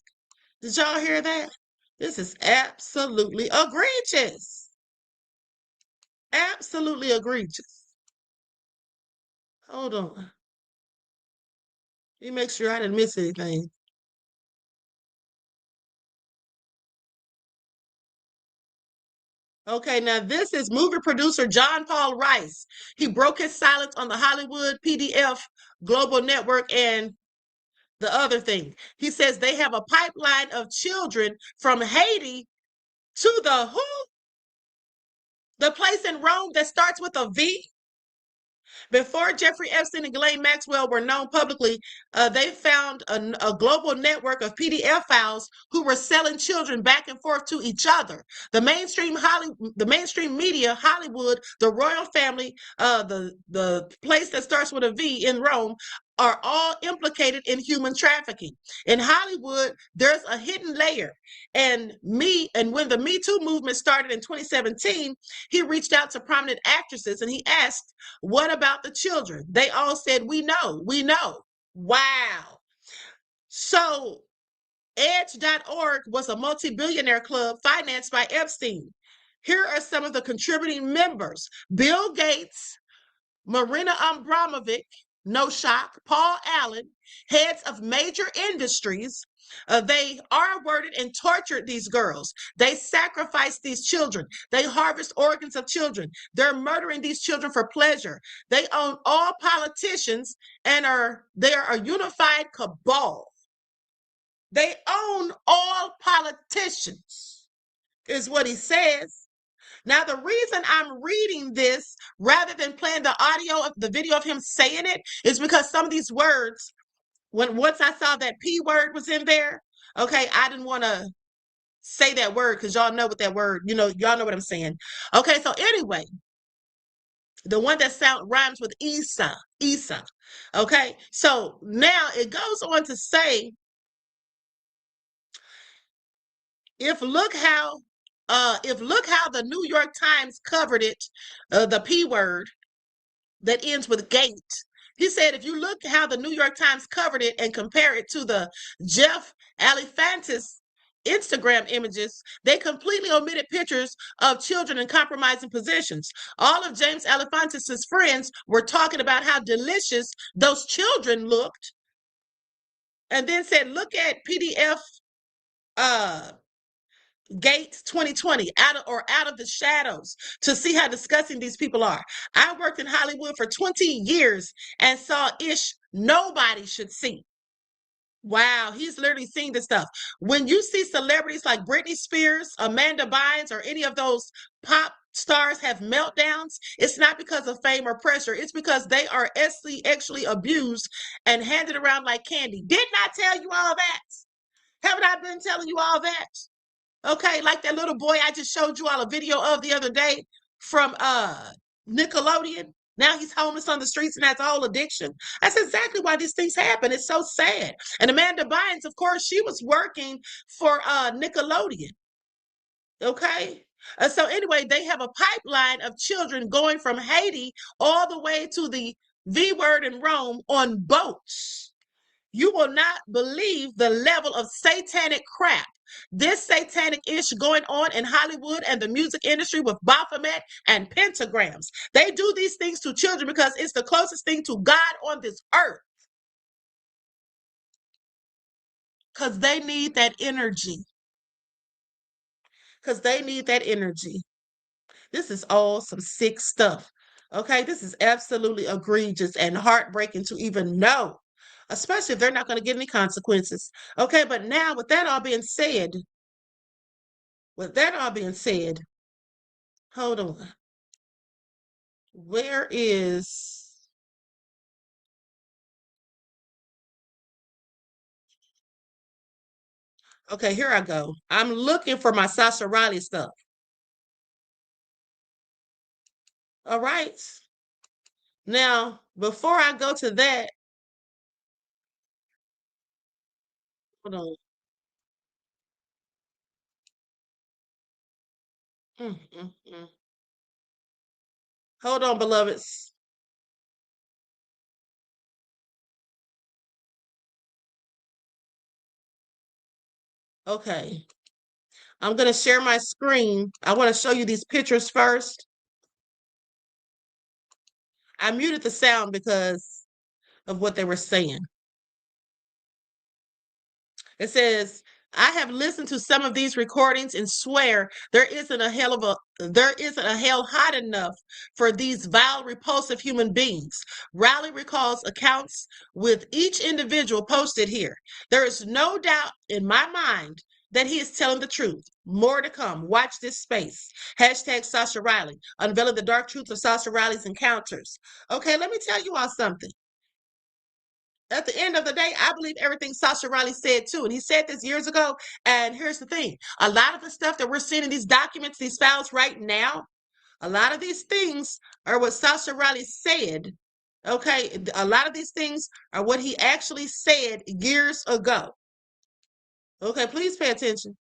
E: Did y'all hear that? This is absolutely egregious. Absolutely egregious. Hold on. Let me make sure I didn't miss anything. Okay, now this is movie producer John Paul Rice. He broke his silence on the Hollywood PDF Global Network and the other thing. He says they have a pipeline of children from Haiti to the who? The place in Rome that starts with a V? Before Jeffrey Epstein and Ghislaine Maxwell were known publicly, they found a global network of PDF files who were selling children back and forth to each other. The mainstream media, Hollywood, the royal family, the place that starts with a V in Rome, are all implicated in human trafficking. In Hollywood, there's a hidden layer. And when the Me Too movement started in 2017, he reached out to prominent actresses and he asked, what about the children? They all said, we know. Wow. So Edge.org was a multi-billionaire club financed by Epstein. Here are some of the contributing members: Bill Gates, Marina Abramovic, no shock, Paul Allen, heads of major industries. They R-worded and tortured these girls. They sacrificed these children. They harvest organs of children. They're murdering these children for pleasure. They own all politicians and they are a unified cabal. They own all politicians, is what he says. Now, the reason I'm reading this rather than playing the audio of the video of him saying it is because some of these words, once I saw that P word was in there, okay, I didn't want to say that word because y'all know what that word, y'all know what I'm saying. Okay, so anyway, the one that rhymes with Isa. Okay, so now it goes on to say, if look how the New York Times covered it, the P word that ends with gate. He said, if you look how the New York Times covered it and compare it to the Jeff Alifantis Instagram images, they completely omitted pictures of children in compromising positions. All of James Alifantis' friends were talking about how delicious those children looked, and then said, look at PDF Gates 2020, out of the shadows, to see how disgusting these people are. I worked in Hollywood for 20 years and saw ish nobody should see. Wow, he's literally seen this stuff. When you see celebrities like Britney Spears, Amanda Bynes, or any of those pop stars have meltdowns, it's not because of fame or pressure. It's because they are actually abused and handed around like candy. Didn't I tell you all that? Haven't I been telling you all that? Okay, like that little boy I just showed you all a video of the other day from Nickelodeon. Now he's homeless on the streets and has a whole addiction. That's exactly why these things happen. It's so sad. And Amanda Bynes, of course, she was working for Nickelodeon. Okay. So anyway, they have a pipeline of children going from Haiti all the way to the V word in Rome on boats. You will not believe the level of satanic crap. This satanic ish going on in Hollywood and the music industry with Baphomet and pentagrams. They do these things to children because it's the closest thing to God on this earth. Because they need that energy. This is all some sick stuff. Okay, this is absolutely egregious and heartbreaking to even know, especially if they're not going to get any consequences. Okay, but now with that all being said, hold on. Where is... Okay, here I go. I'm looking for my Sascha Riley stuff. All right. Now, before I go to that, hold on. Mm, mm, mm. Hold on, beloveds. Okay. I'm going to share my screen. I want to show you these pictures first. I muted the sound because of what they were saying. It says, I have listened to some of these recordings and swear there isn't a hell hot enough for these vile, repulsive human beings. Riley recalls accounts with each individual posted here. There is no doubt in my mind that he is telling the truth. More to come. Watch this space. Hashtag Sascha Riley, unveiling the dark truth of Sascha Riley's encounters. Okay, let me tell you all something. At the end of the day, I believe everything Sascha Riley said too. And he said this years ago. And here's the thing. A lot of the stuff that we're seeing in these documents, these files right now, a lot of these things are what Sascha Riley said. Okay. A lot of these things are what he actually said years ago. Okay. Please pay attention.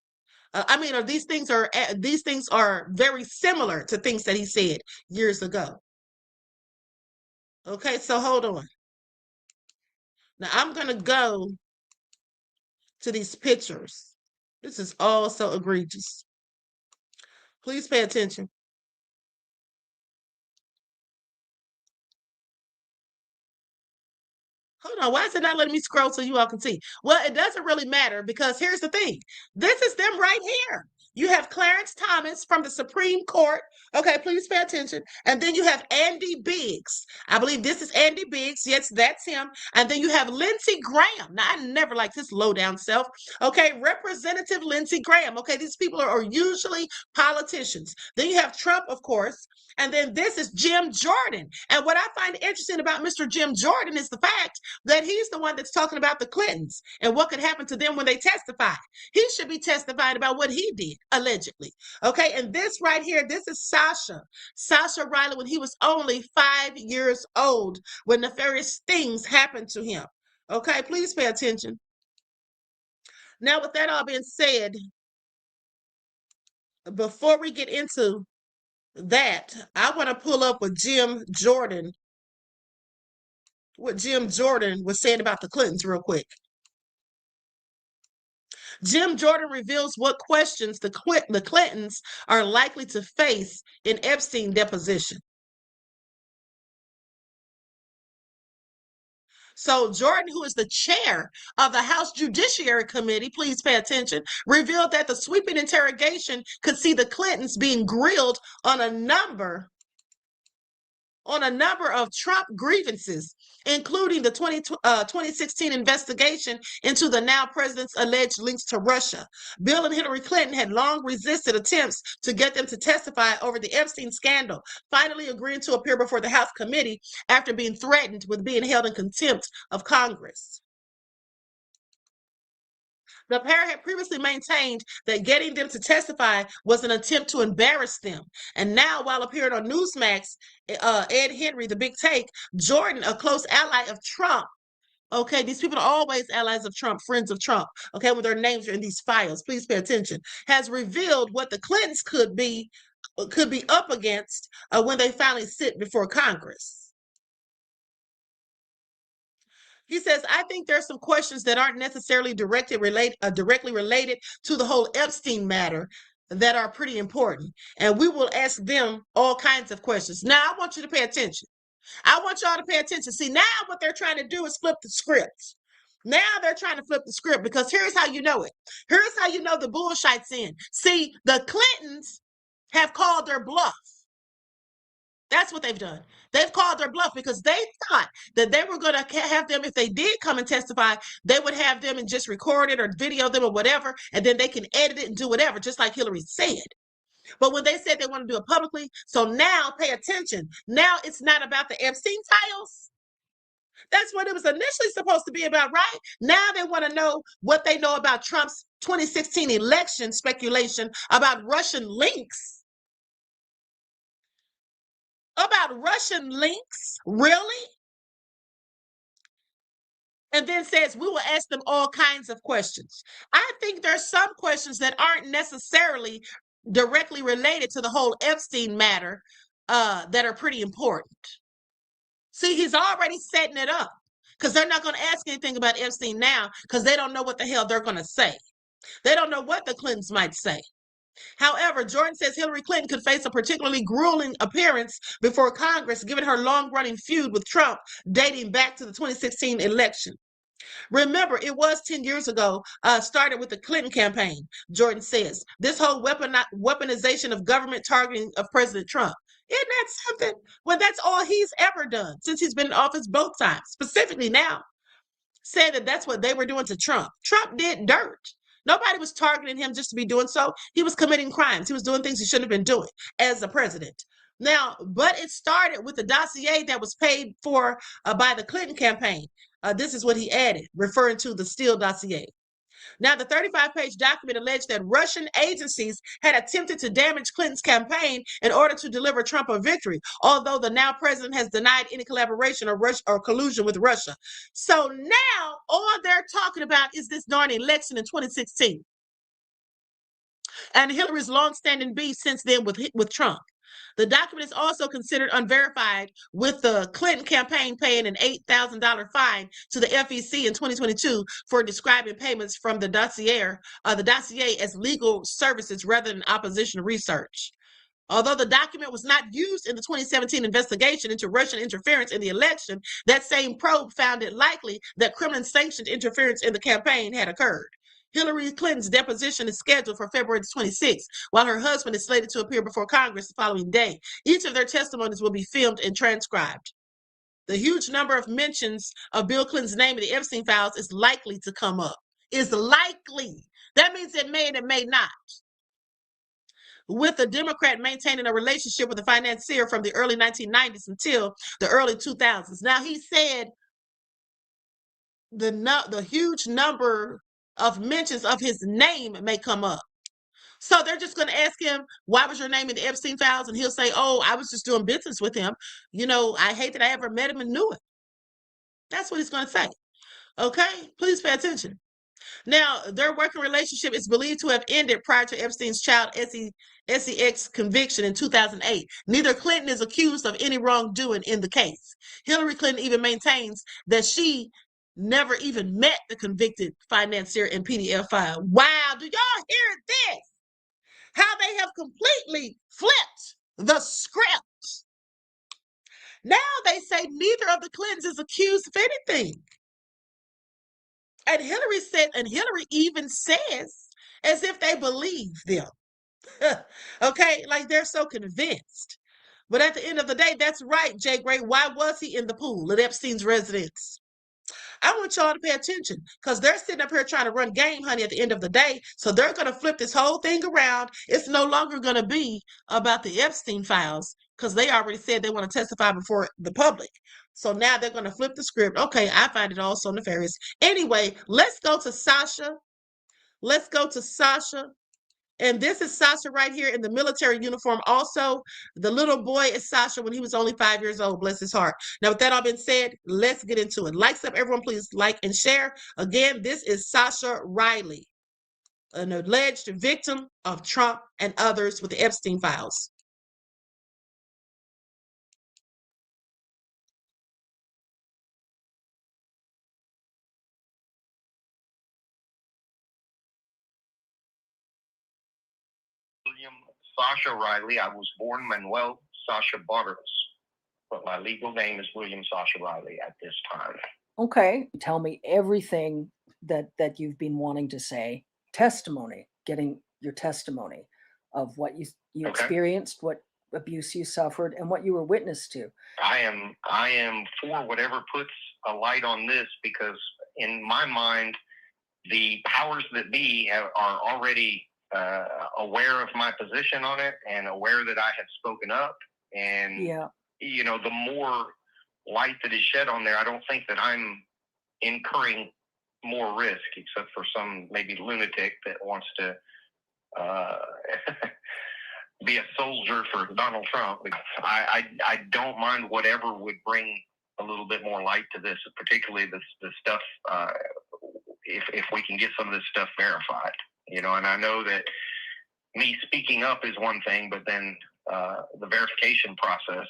E: These things are very similar to things that he said years ago. Okay. So hold on. Now I'm going to go to these pictures. This is all so egregious. Please pay attention. Hold on, why is it not letting me scroll so you all can see? Well, it doesn't really matter because here's the thing. This is them right here. You have Clarence Thomas from the Supreme Court. Okay, please pay attention. And then you have Andy Biggs. I believe this is Andy Biggs. Yes, that's him. And then you have Lindsey Graham. Now, I never liked his low-down self. Okay, Representative Lindsey Graham. Okay, these people are usually politicians. Then you have Trump, of course. And then this is Jim Jordan. And what I find interesting about Mr. Jim Jordan is the fact that he's the one that's talking about the Clintons and what could happen to them when they testify. He should be testifying about what he did, allegedly. Okay, and this right here, this is Sascha Riley when he was only 5 years old when nefarious things happened to him. Okay, please pay attention. Now, with that all being said, before we get into that, I want to pull up what Jim Jordan was saying about the Clintons real quick. Jim Jordan reveals what questions the Clintons are likely to face in Epstein deposition. So Jordan, who is the chair of the House Judiciary Committee, please pay attention, revealed that the sweeping interrogation could see the Clintons being grilled on a number of Trump grievances, including the 2016 investigation into the now president's alleged links to Russia. Bill and Hillary Clinton had long resisted attempts to get them to testify over the Epstein scandal, finally agreeing to appear before the House committee after being threatened with being held in contempt of Congress. The pair had previously maintained that getting them to testify was an attempt to embarrass them. And now, while appearing on Newsmax, Ed Henry, The Big Take, Jordan, a close ally of Trump, okay, these people are always allies of Trump, friends of Trump, okay, when their names are in these files, please pay attention, has revealed what the Clintons could be up against when they finally sit before Congress. He says, I think there's some questions that aren't necessarily directly related to the whole Epstein matter that are pretty important. And we will ask them all kinds of questions. Now, I want you to pay attention. I want y'all to pay attention. See, now what they're trying to do is flip the script. Now they're trying to flip the script because here's how you know it. Here's how you know the bullshit's in. See, the Clintons have called their bluff. That's what they've done. They've called their bluff because they thought that they were going to have them, if they did come and testify, they would have them and just record it or video them or whatever, and then they can edit it and do whatever, just like Hillary said. But when they said they want to do it publicly, so now pay attention. Now it's not about the Epstein files. That's what it was initially supposed to be about, right? Now they want to know what they know about Trump's 2016 election speculation about Russian links. About Russian links? Really? And then says, we will ask them all kinds of questions. I think there's some questions that aren't necessarily directly related to the whole Epstein matter that are pretty important. See, he's already setting it up because they're not going to ask anything about Epstein now because they don't know what the hell they're going to say. They don't know what the Clintons might say. However, Jordan says Hillary Clinton could face a particularly grueling appearance before Congress, given her long-running feud with Trump dating back to the 2016 election. Remember, it was 10 years ago, started with the Clinton campaign, Jordan says. This whole weaponization of government targeting of President Trump. Isn't that something? Well, that's all he's ever done since he's been in office both times. Specifically now, said that that's what they were doing to Trump. Trump did dirt. Nobody was targeting him just to be doing so. He was committing crimes. He was doing things he shouldn't have been doing as a president. Now, but it started with the dossier that was paid for by the Clinton campaign. This is what he added, referring to the Steele dossier. Now, the 35-page document alleged that Russian agencies had attempted to damage Clinton's campaign in order to deliver Trump a victory, although the now president has denied any collaboration or collusion with Russia. So now all they're talking about is this darn election in 2016 and Hillary's longstanding beef since then with Trump. The document is also considered unverified, with the Clinton campaign paying an $8,000 fine to the FEC in 2022 for describing payments from the dossier as legal services rather than opposition research. Although the document was not used in the 2017 investigation into Russian interference in the election, that same probe found it likely that Kremlin-sanctioned interference in the campaign had occurred. Hillary Clinton's deposition is scheduled for February 26th, while her husband is slated to appear before Congress the following day. Each of their testimonies will be filmed and transcribed. The huge number of mentions of Bill Clinton's name in the Epstein files is likely to come up. Is likely. That means it may and it may not. With the Democrat maintaining a relationship with the financier from the early 1990s until the early 2000s. Now, he said the huge number of mentions of his name may come up. So they're just going to ask him, why was your name in the Epstein files? And he'll say, oh, I was just doing business with him. You know, I hate that I ever met him and knew him. That's what he's going to say. Okay? Please pay attention. Now, their working relationship is believed to have ended prior to Epstein's child SEX conviction in 2008. Neither Clinton is accused of any wrongdoing in the case. Hillary Clinton even maintains that she never even met the convicted financier in PDF file. Wow, do y'all hear this? How they have completely flipped the script. Now they say neither of the Clintons is accused of anything. And Hillary even says, as if they believe them. Okay, like they're so convinced. But at the end of the day, that's right, Jay Gray. Why was he in the pool at Epstein's residence? I want y'all to pay attention because they're sitting up here trying to run game, honey, at the end of the day. So they're going to flip this whole thing around. It's no longer going to be about the Epstein files because they already said they want to testify before the public. So now they're going to flip the script. Okay, I find it all so nefarious. Anyway, let's go to Sascha. Let's go to Sascha. And this is Sascha right here in the military uniform. Also, the little boy is Sascha when he was only 5 years old. Bless his heart. Now, with that all been said, let's get into it. Likes up, everyone. Please like and share. Again, this is Sascha Riley, an alleged victim of Trump and others with the Epstein files.
S: William Sascha Riley. I was born Manuel Sascha Barros, but my legal name is William Sascha Riley at this time.
T: Okay, tell me everything that you've been wanting to say. Testimony, getting your testimony of what you
S: Okay.
T: experienced, what abuse you suffered, and what you were witness to.
S: I am for whatever puts a light on this, because in my mind, the powers that be are already aware of my position on it and aware that I have spoken up. And, you know, the more light that is shed on there, I don't think that I'm incurring more risk, except for some maybe lunatic that wants to be a soldier for Donald Trump. I don't mind whatever would bring a little bit more light to this, particularly the stuff, if we can get some of this stuff verified, you know. And I know that me speaking up is one thing, but then the verification process,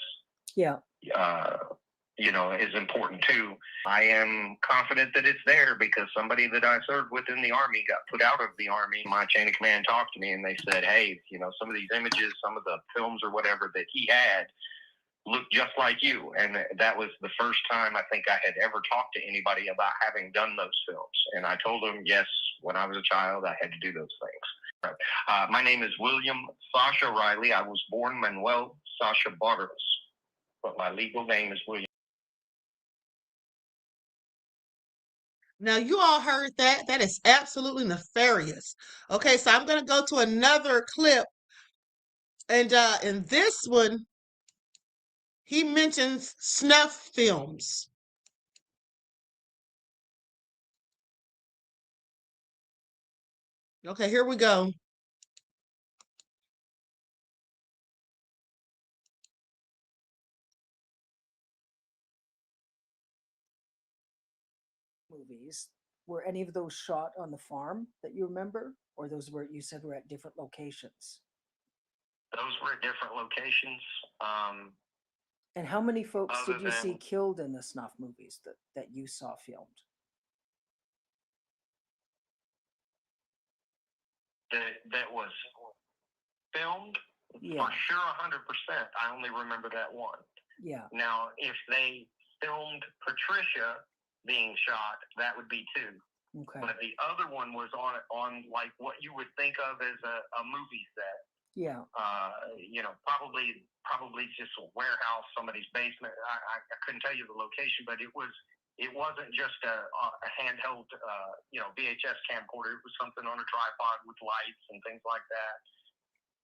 S: is important too. I am confident that it's there because somebody that I served with in the Army got put out of the Army. My chain of command talked to me and they said, hey, some of these images, some of the films or whatever that he had looked just like you. And that was the first time I think I had ever talked to anybody about having done those films. And I told them, yes, when I was a child, I had to do those things. My name is William Sascha Riley. I was born Manuel Sascha Barros, but my legal name is William.
E: Now, you all heard that. That is absolutely nefarious. Okay, so I'm going to go to another clip. And in this one, he mentions snuff films. Okay, here we go.
T: Movies. Were any of those shot on the farm that you remember? Or those were, you said, were at different locations?
S: Those were at different locations.
T: And how many folks did you see killed in the snuff movies that you saw filmed?
S: That was filmed?
T: Yeah.
S: For sure, 100%. I only remember that one.
T: Yeah.
S: Now, if they filmed Patricia being shot, that would be two.
T: Okay.
S: But the other one was on like what you would think of as a movie set.
T: Yeah.
S: Probably just a warehouse, somebody's basement. I couldn't tell you the location, but it wasn't just a handheld, VHS camcorder. It was something on a tripod with lights and things like that.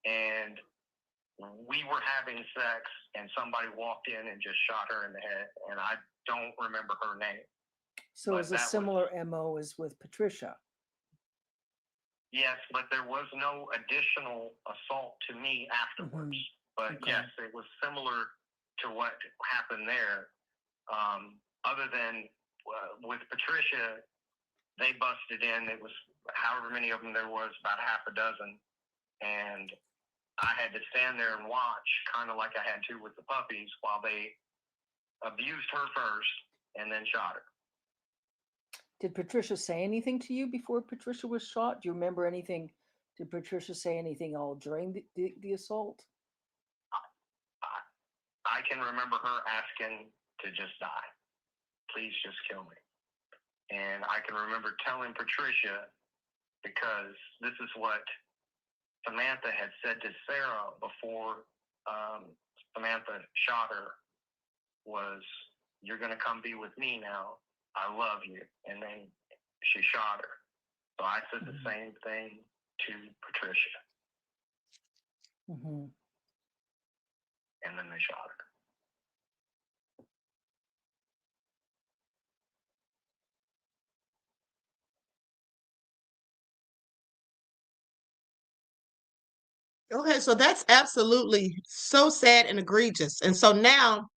S: And we were having sex, and somebody walked in and just shot her in the head, and I don't remember her name.
T: So it's a similar MO as with Patricia.
S: Yes, but there was no additional assault to me afterwards. But yes, it was similar to what happened there. Other than with Patricia, they busted in. It was however many of them there was, about half a dozen. And I had to stand there and watch, kind of like I had to with the puppies, while they abused her first and then shot her.
T: Did Patricia say anything to you before Patricia was shot? Do you remember anything? Did Patricia say anything all during the assault?
S: I can remember her asking to just die. Please just kill me. And I can remember telling Patricia, because this is what Samantha had said to Sarah before Samantha shot her, was, you're going to come be with me now. I love you. And then she shot her. So I said the same thing to Patricia.
T: Mm-hmm.
S: And then they shot her.
E: Okay, so that's absolutely so sad and egregious. And so now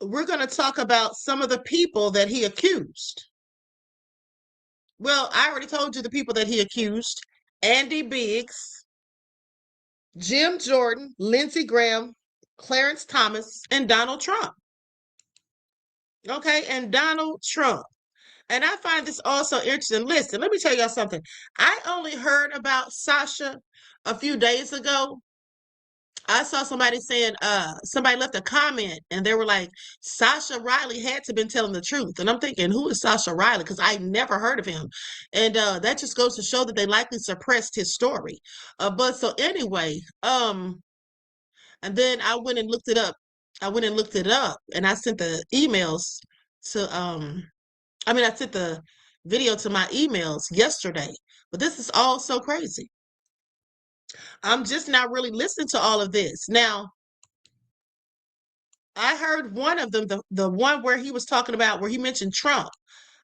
E: we're going to talk about some of the people that he accused. Well, I already told you the people that he accused: Andy Biggs, Jim Jordan, Lindsey Graham, Clarence Thomas, and Donald Trump. Okay, and Donald Trump. And I find this also interesting. Listen, let me tell y'all something. I only heard about Sascha a few days ago. I saw somebody saying, somebody left a comment and they were like, Sascha Riley had to been telling the truth. And I'm thinking, who is Sascha Riley? Because I never heard of him. And that just goes to show that they likely suppressed his story. But so anyway, and then I went and looked it up. And I sent the emails to, I sent the video to my emails yesterday. But this is all so crazy. I'm just not really listening to all of this. Now, I heard one of them, the one where he was talking about, where he mentioned Trump.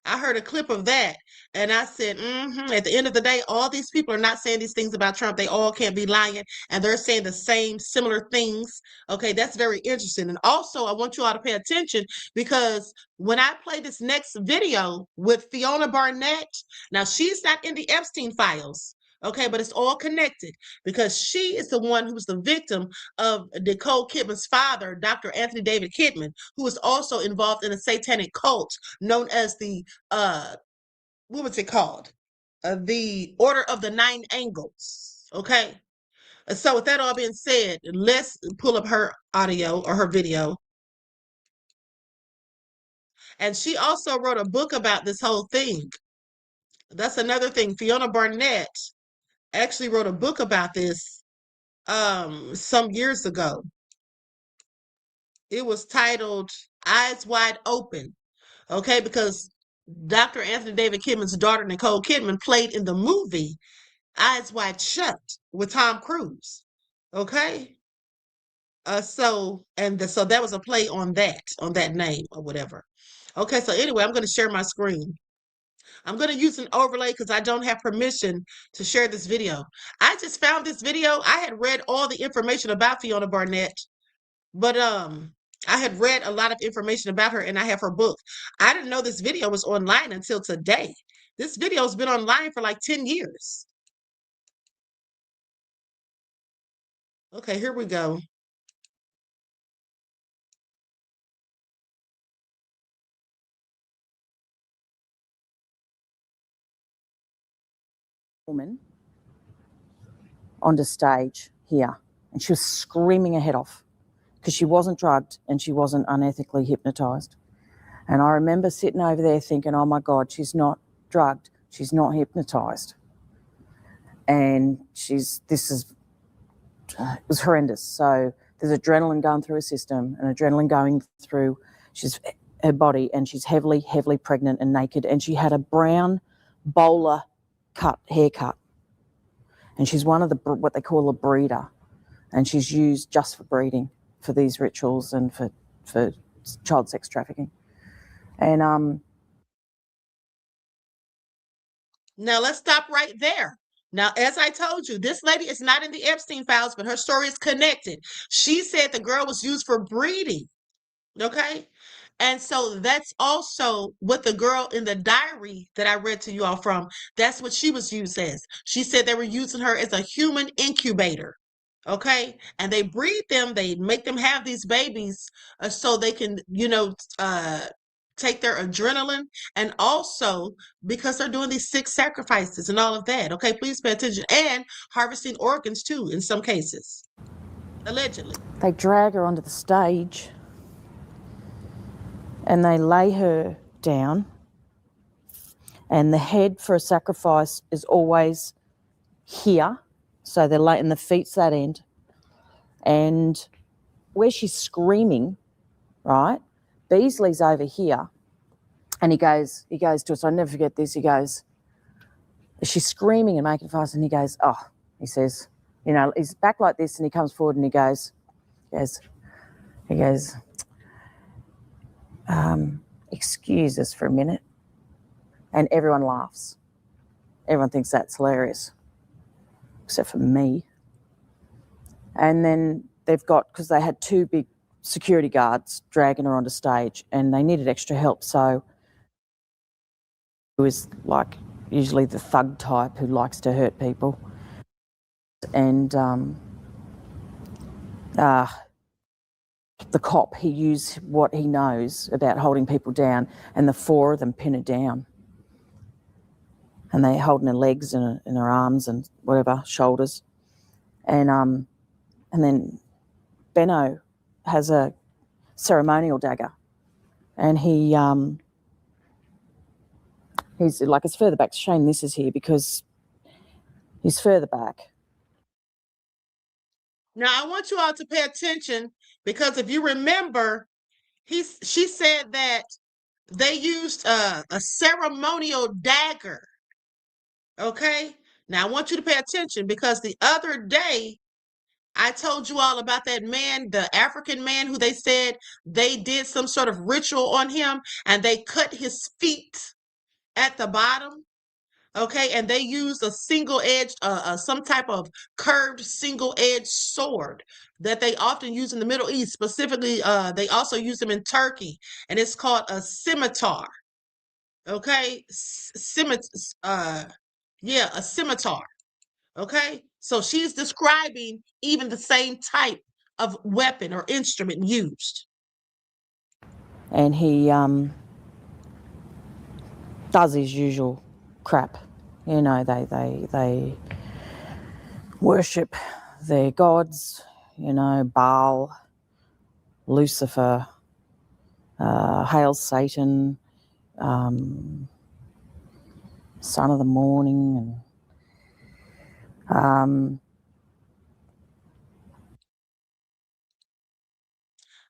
E: I heard a clip of that, and I said, at the end of the day, all these people are not saying these things about Trump. They all can't be lying, and they're saying the same similar things. Okay, that's very interesting. And also, I want you all to pay attention, because when I play this next video with Fiona Barnett, now she's not in the Epstein files, Okay, but it's all connected because she is the one who was the victim of Nicole Kidman's father, Dr. Anthony David Kidman, who was also involved in a satanic cult known as the what was it called? The Order of the Nine Angles. Okay. So with that all being said, let's pull up her audio or her video. And she also wrote a book about this whole thing. That's another thing. Fiona Barnett actually wrote a book about this some years ago. It was titled Eyes Wide Open. Okay, because Dr. Anthony David Kidman's daughter, Nicole Kidman, played in the movie Eyes Wide Shut with Tom Cruise. Okay. So that was a play on that name or whatever. Okay, so anyway, I'm going to share my screen. I'm going to use an overlay because I don't have permission to share this video. I just found this video. I had read all the information about Fiona Barnett, but I had read a lot of information about her and I have her book. I didn't know this video was online until today. This video has been online for like 10 years. Okay, here we go.
U: Woman onto stage here, and she was screaming her head off because she wasn't drugged and she wasn't unethically hypnotized. And I remember sitting over there thinking, oh my God, she's not drugged, she's not hypnotized. And it was horrendous. So there's adrenaline going through her system and adrenaline going through her body, and she's heavily, heavily pregnant and naked. And she had a brown bowler haircut. And she's one of what they call a breeder. And she's used just for breeding for these rituals and for child sex trafficking. And
E: now let's stop right there. Now, as I told you, this lady is not in the Epstein files, but her story is connected. She said the girl was used for breeding. Okay. And so that's also what the girl in the diary that I read to you all from, that's what she was used as. She said they were using her as a human incubator. Okay. And they breed them, they make them have these babies so they can, take their adrenaline, and also because they're doing these sick sacrifices and all of that. Okay. Please pay attention. And harvesting organs too, in some cases, allegedly.
U: they drag her onto the stage and they lay her down, and the head for a sacrifice is always here. So they're laying the feet's that end. And where she's screaming, right, Beasley's over here, and he goes to us, I'll never forget this, he goes, she's screaming and making fast, and he goes, oh, he says, he's back like this, and he comes forward and he goes, excuse us for a minute. And everyone laughs. Everyone thinks that's hilarious, except for me. And then because they had two big security guards dragging her onto stage, and they needed extra help. So it was like usually the thug type who likes to hurt people. And the cop, he used what he knows about holding people down, and the four of them pin her down. And they're holding her legs and her arms and whatever, shoulders. And then Benno has a ceremonial dagger, and he's like, it's further back. Shame this is here because he's further back.
E: Now, I want you all to pay attention because if you remember, she said that they used a ceremonial dagger. Okay? Now, I want you to pay attention because the other day, I told you all about that man, the African man who they said they did some sort of ritual on him and they cut his feet at the bottom. Okay, and they used a single-edged, some type of curved single-edged sword that they often use in the Middle East. Specifically, they also use them in Turkey, and it's called a scimitar. Okay, a scimitar. Okay, so she's describing even the same type of weapon or instrument used.
U: And he does his usual crap. You know, they worship their gods, you know, Baal, Lucifer, hail Satan, son of the morning, and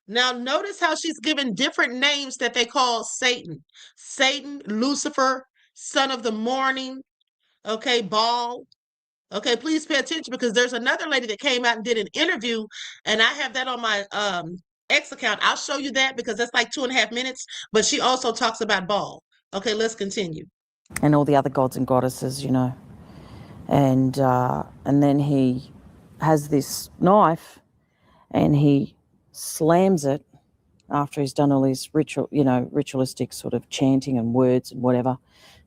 E: now notice how she's given different names that they call Satan. Satan, Lucifer, son of the morning, okay, Baal. Okay, please pay attention because there's another lady that came out and did an interview, and I have that on my X account. I'll show you that because that's like 2.5 minutes, but she also talks about Baal. Okay, let's continue.
U: and all the other gods and goddesses, you know. And then he has this knife and he slams it after he's done all his ritualistic sort of chanting and words and whatever,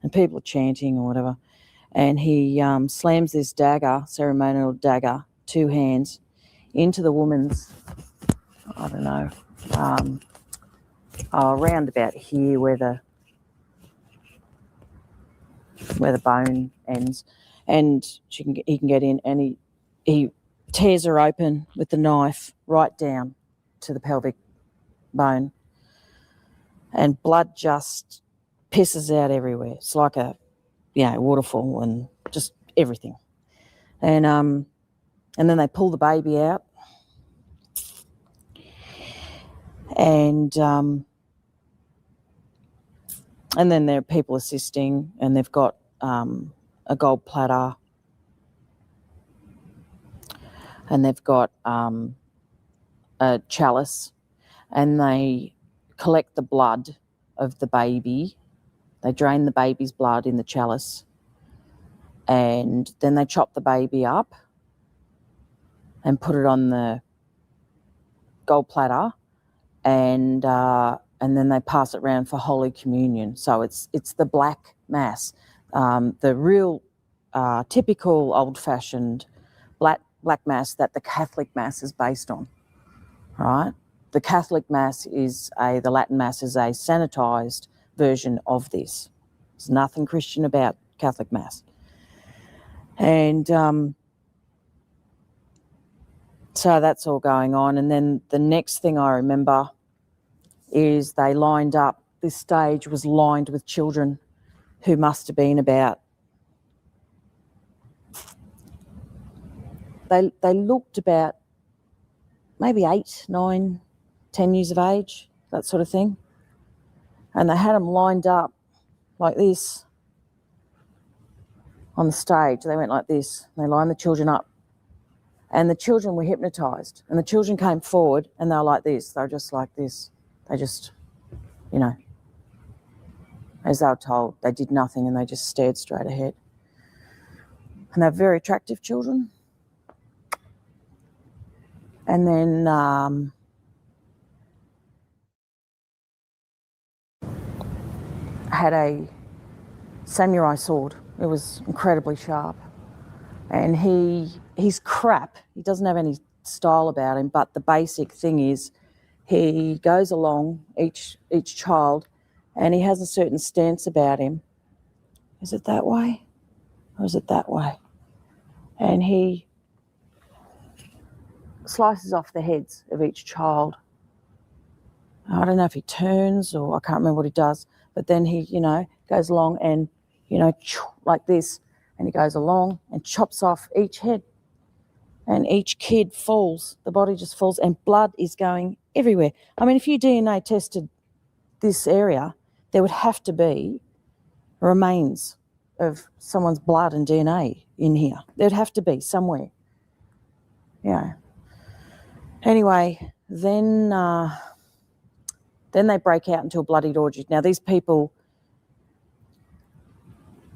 U: and people are chanting or whatever. And he slams this dagger, ceremonial dagger, 2 hands, into the woman's, I don't know, around about here where the bone ends, and he can get in, and he tears her open with the knife right down to the pelvic bone, and blood just pisses out everywhere. It's like a waterfall and just everything. And then they pull the baby out, and then there are people assisting, and they've got a gold platter, and they've got a chalice, and they collect the blood of the baby. They drain the baby's blood in the chalice, and then they chop the baby up and put it on the gold platter, and then they pass it around for Holy Communion. So it's the black mass, the real typical old-fashioned black mass that the Catholic mass is based on, right? The Catholic mass the Latin mass is a sanitized version of this. There's nothing Christian about Catholic mass. And so that's all going on. And then the next thing I remember is they lined up, this stage was lined with children who must have been about, they looked about maybe 8, 9, 10 years of age, that sort of thing. And they had them lined up like this on the stage. They went like this. They lined the children up. And the children were hypnotised. And the children came forward and they were like this. They were just like this. They just, as they were told, they did nothing and they just stared straight ahead. And they're very attractive children. And then had a samurai sword. It was incredibly sharp. And he's crap. He doesn't have any style about him, but the basic thing is he goes along each child and he has a certain stance about him. Is it that way? Or is it that way? And he slices off the heads of each child. I don't know if he turns or I can't remember what he does, but then he, goes along and, like this, and he goes along and chops off each head. And each kid falls, the body just falls, and blood is going everywhere. I mean, if you DNA tested this area, there would have to be remains of someone's blood and DNA in here. There'd have to be somewhere. Anyway, then they break out into a bloodied orgy. Now, these people,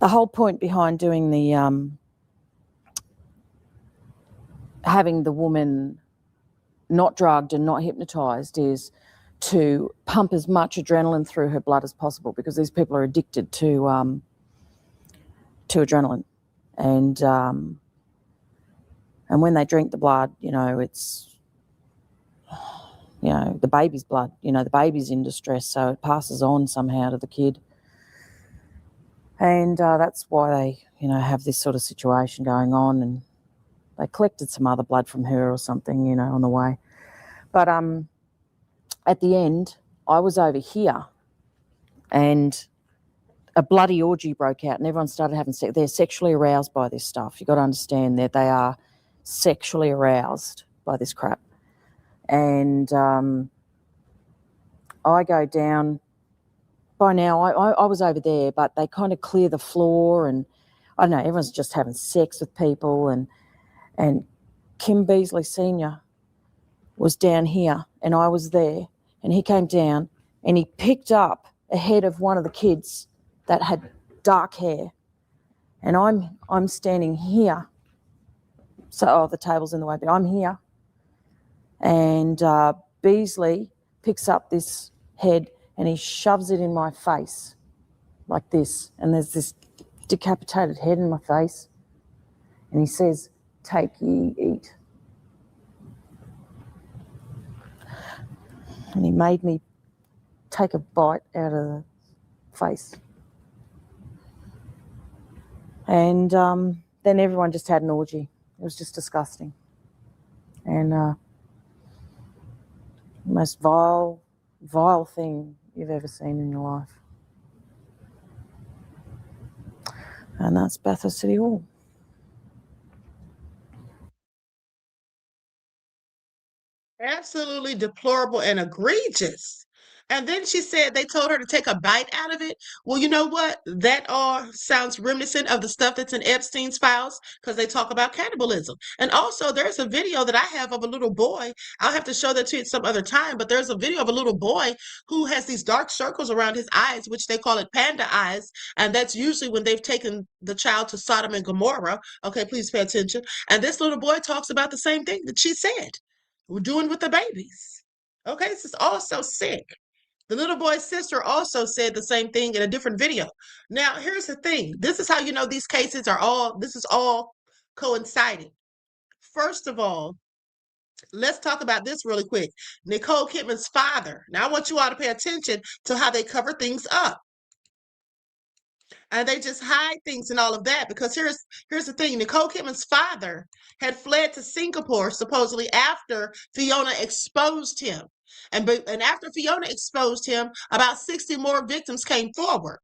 U: the whole point behind doing the having the woman not drugged and not hypnotised is to pump as much adrenaline through her blood as possible, because these people are addicted to adrenaline. And And when they drink the blood, it's, the baby's blood. The baby's in distress, so it passes on somehow to the kid. And that's why they, have this sort of situation going on. And they collected some other blood from her or something, on the way. But at the end, I was over here and a bloody orgy broke out and everyone started having sex. They're sexually aroused by this stuff. You've got to understand that they are sexually aroused by this crap. And I go down. By now, I was over there, but they kind of clear the floor and, I don't know, everyone's just having sex with people. And Kim Beasley Sr. was down here and I was there, and he came down and he picked up a head of one of the kids that had dark hair, and I'm standing here. So the table's in the way, but I'm here. And Beasley picks up this head and he shoves it in my face like this, and there's this decapitated head in my face, and he says, "Take ye, eat." And he made me take a bite out of the face. And then everyone just had an orgy. It was just disgusting. And the most vile thing you've ever seen in your life. And that's Bathurst City Hall.
E: Absolutely deplorable and egregious. And then she said they told her to take a bite out of it. Well, you know what? That all sounds reminiscent of the stuff that's in Epstein's files, because they talk about cannibalism. And also, there's a video that I have of a little boy. I'll have to show that to you at some other time, but there's a video of a little boy who has these dark circles around his eyes, which they call it panda eyes. And that's usually when they've taken the child to Sodom and Gomorrah. Okay, please pay attention. And this little boy talks about the same thing that she said. We're doing with the babies. Okay, this is also sick. The little boy's sister also said the same thing in a different video. Now, here's the thing. This is how you know these cases are this is all coinciding. First of all, let's talk about this really quick. Nicole Kidman's father. Now, I want you all to pay attention to how they cover things up. And they just hide things and all of that, because here's the thing. Nicole Kidman's father had fled to Singapore supposedly after Fiona exposed him. And after Fiona exposed him, about 60 more victims came forward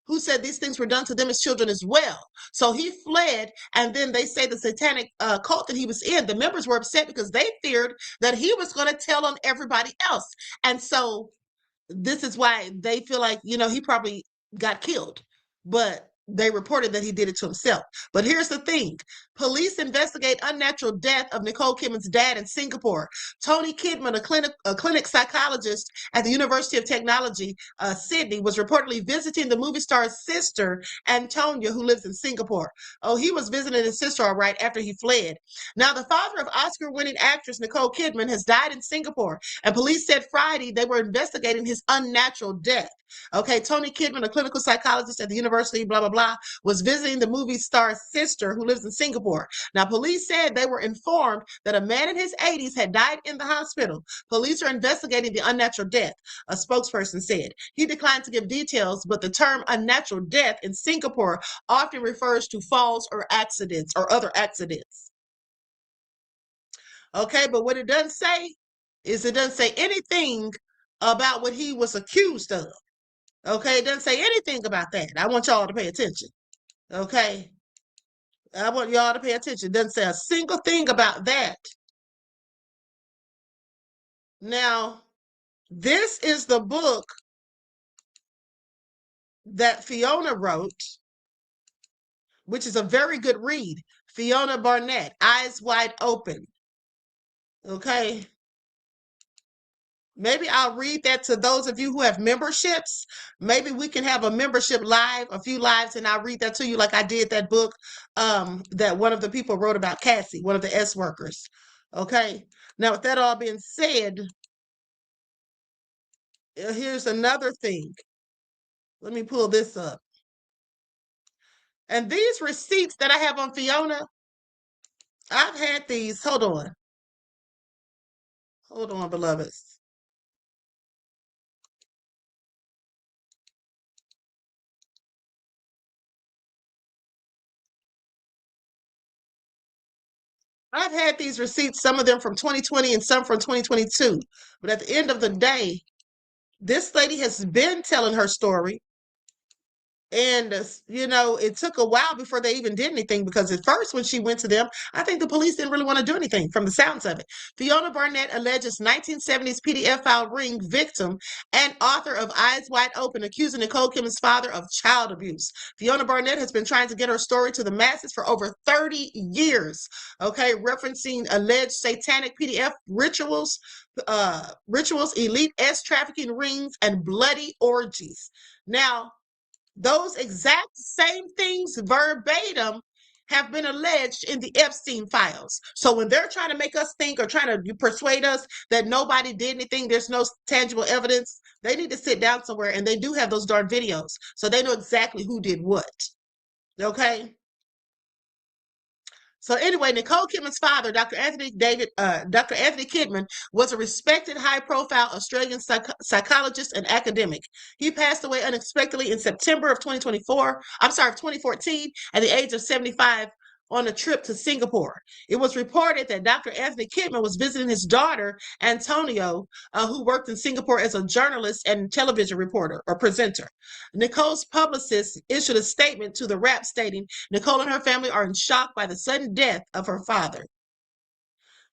E: who said these things were done to them as children as well. So he fled, and then they say the Satanic cult that he was in, the members were upset because they feared that he was going to tell on everybody else. And so this is why they feel like, he probably got killed, but they reported that he did it to himself. But here's the thing. Police investigate unnatural death of Nicole Kidman's dad in Singapore. Tony Kidman, a clinic psychologist at the University of Technology, Sydney, was reportedly visiting the movie star's sister, Antonia, who lives in Singapore. Oh, he was visiting his sister, all right, after he fled. Now, the father of Oscar-winning actress Nicole Kidman has died in Singapore, and police said Friday they were investigating his unnatural death. Okay, Tony Kidman, a clinical psychologist at the university, blah, blah, blah, was visiting the movie star's sister who lives in Singapore. Now, police said they were informed that a man in his 80s had died in the hospital. Police are investigating the unnatural death, a spokesperson said. He declined to give details, but the term unnatural death in Singapore often refers to falls or accidents or other accidents. Okay, but what it doesn't say is it doesn't say anything about what he was accused of. Okay, it doesn't say anything about that. I want y'all to pay attention. Okay, I want y'all to pay attention. It doesn't say a single thing about that. Now, this is the book that Fiona wrote, which is a very good read. Fiona Barnett, Eyes Wide Open. Okay. Maybe I'll read that to those of you who have memberships. Maybe we can have a membership live, a few lives, and I'll read that to you like I did that book that one of the people wrote about Cassie, one of the S workers. Okay. Now, with that all being said, here's another thing. Let me pull this up. And these receipts that I have on Fiona, I've had these. Hold on. Hold on, beloveds. I've had these receipts, some of them from 2020 and some from 2022. But at the end of the day, this lady has been telling her story. And, it took a while before they even did anything because at first, when she went to them, I think the police didn't really want to do anything from the sounds of it. Fiona Barnett alleges 1970s PDF file ring victim and author of Eyes Wide Open, accusing Nicole Kidman's father of child abuse. Fiona Barnett has been trying to get her story to the masses for over 30 years, okay, referencing alleged satanic PDF rituals, elite trafficking rings, and bloody orgies. Now, those exact same things verbatim have been alleged in the Epstein files. So when they're trying to make us think or trying to persuade us that nobody did anything, there's no tangible evidence, they need to sit down somewhere, and they do have those darn videos. So they know exactly who did what. Okay? So anyway, Nicole Kidman's father, Dr. Anthony Kidman, was a respected, high-profile Australian psychologist and academic. He passed away unexpectedly in September of 2014, at the age of 75, on a trip to Singapore. It was reported that Dr. Anthony Kidman was visiting his daughter, Antonio, who worked in Singapore as a journalist and television reporter or presenter. Nicole's publicist issued a statement to the Wrap stating Nicole and her family are in shock by the sudden death of her father.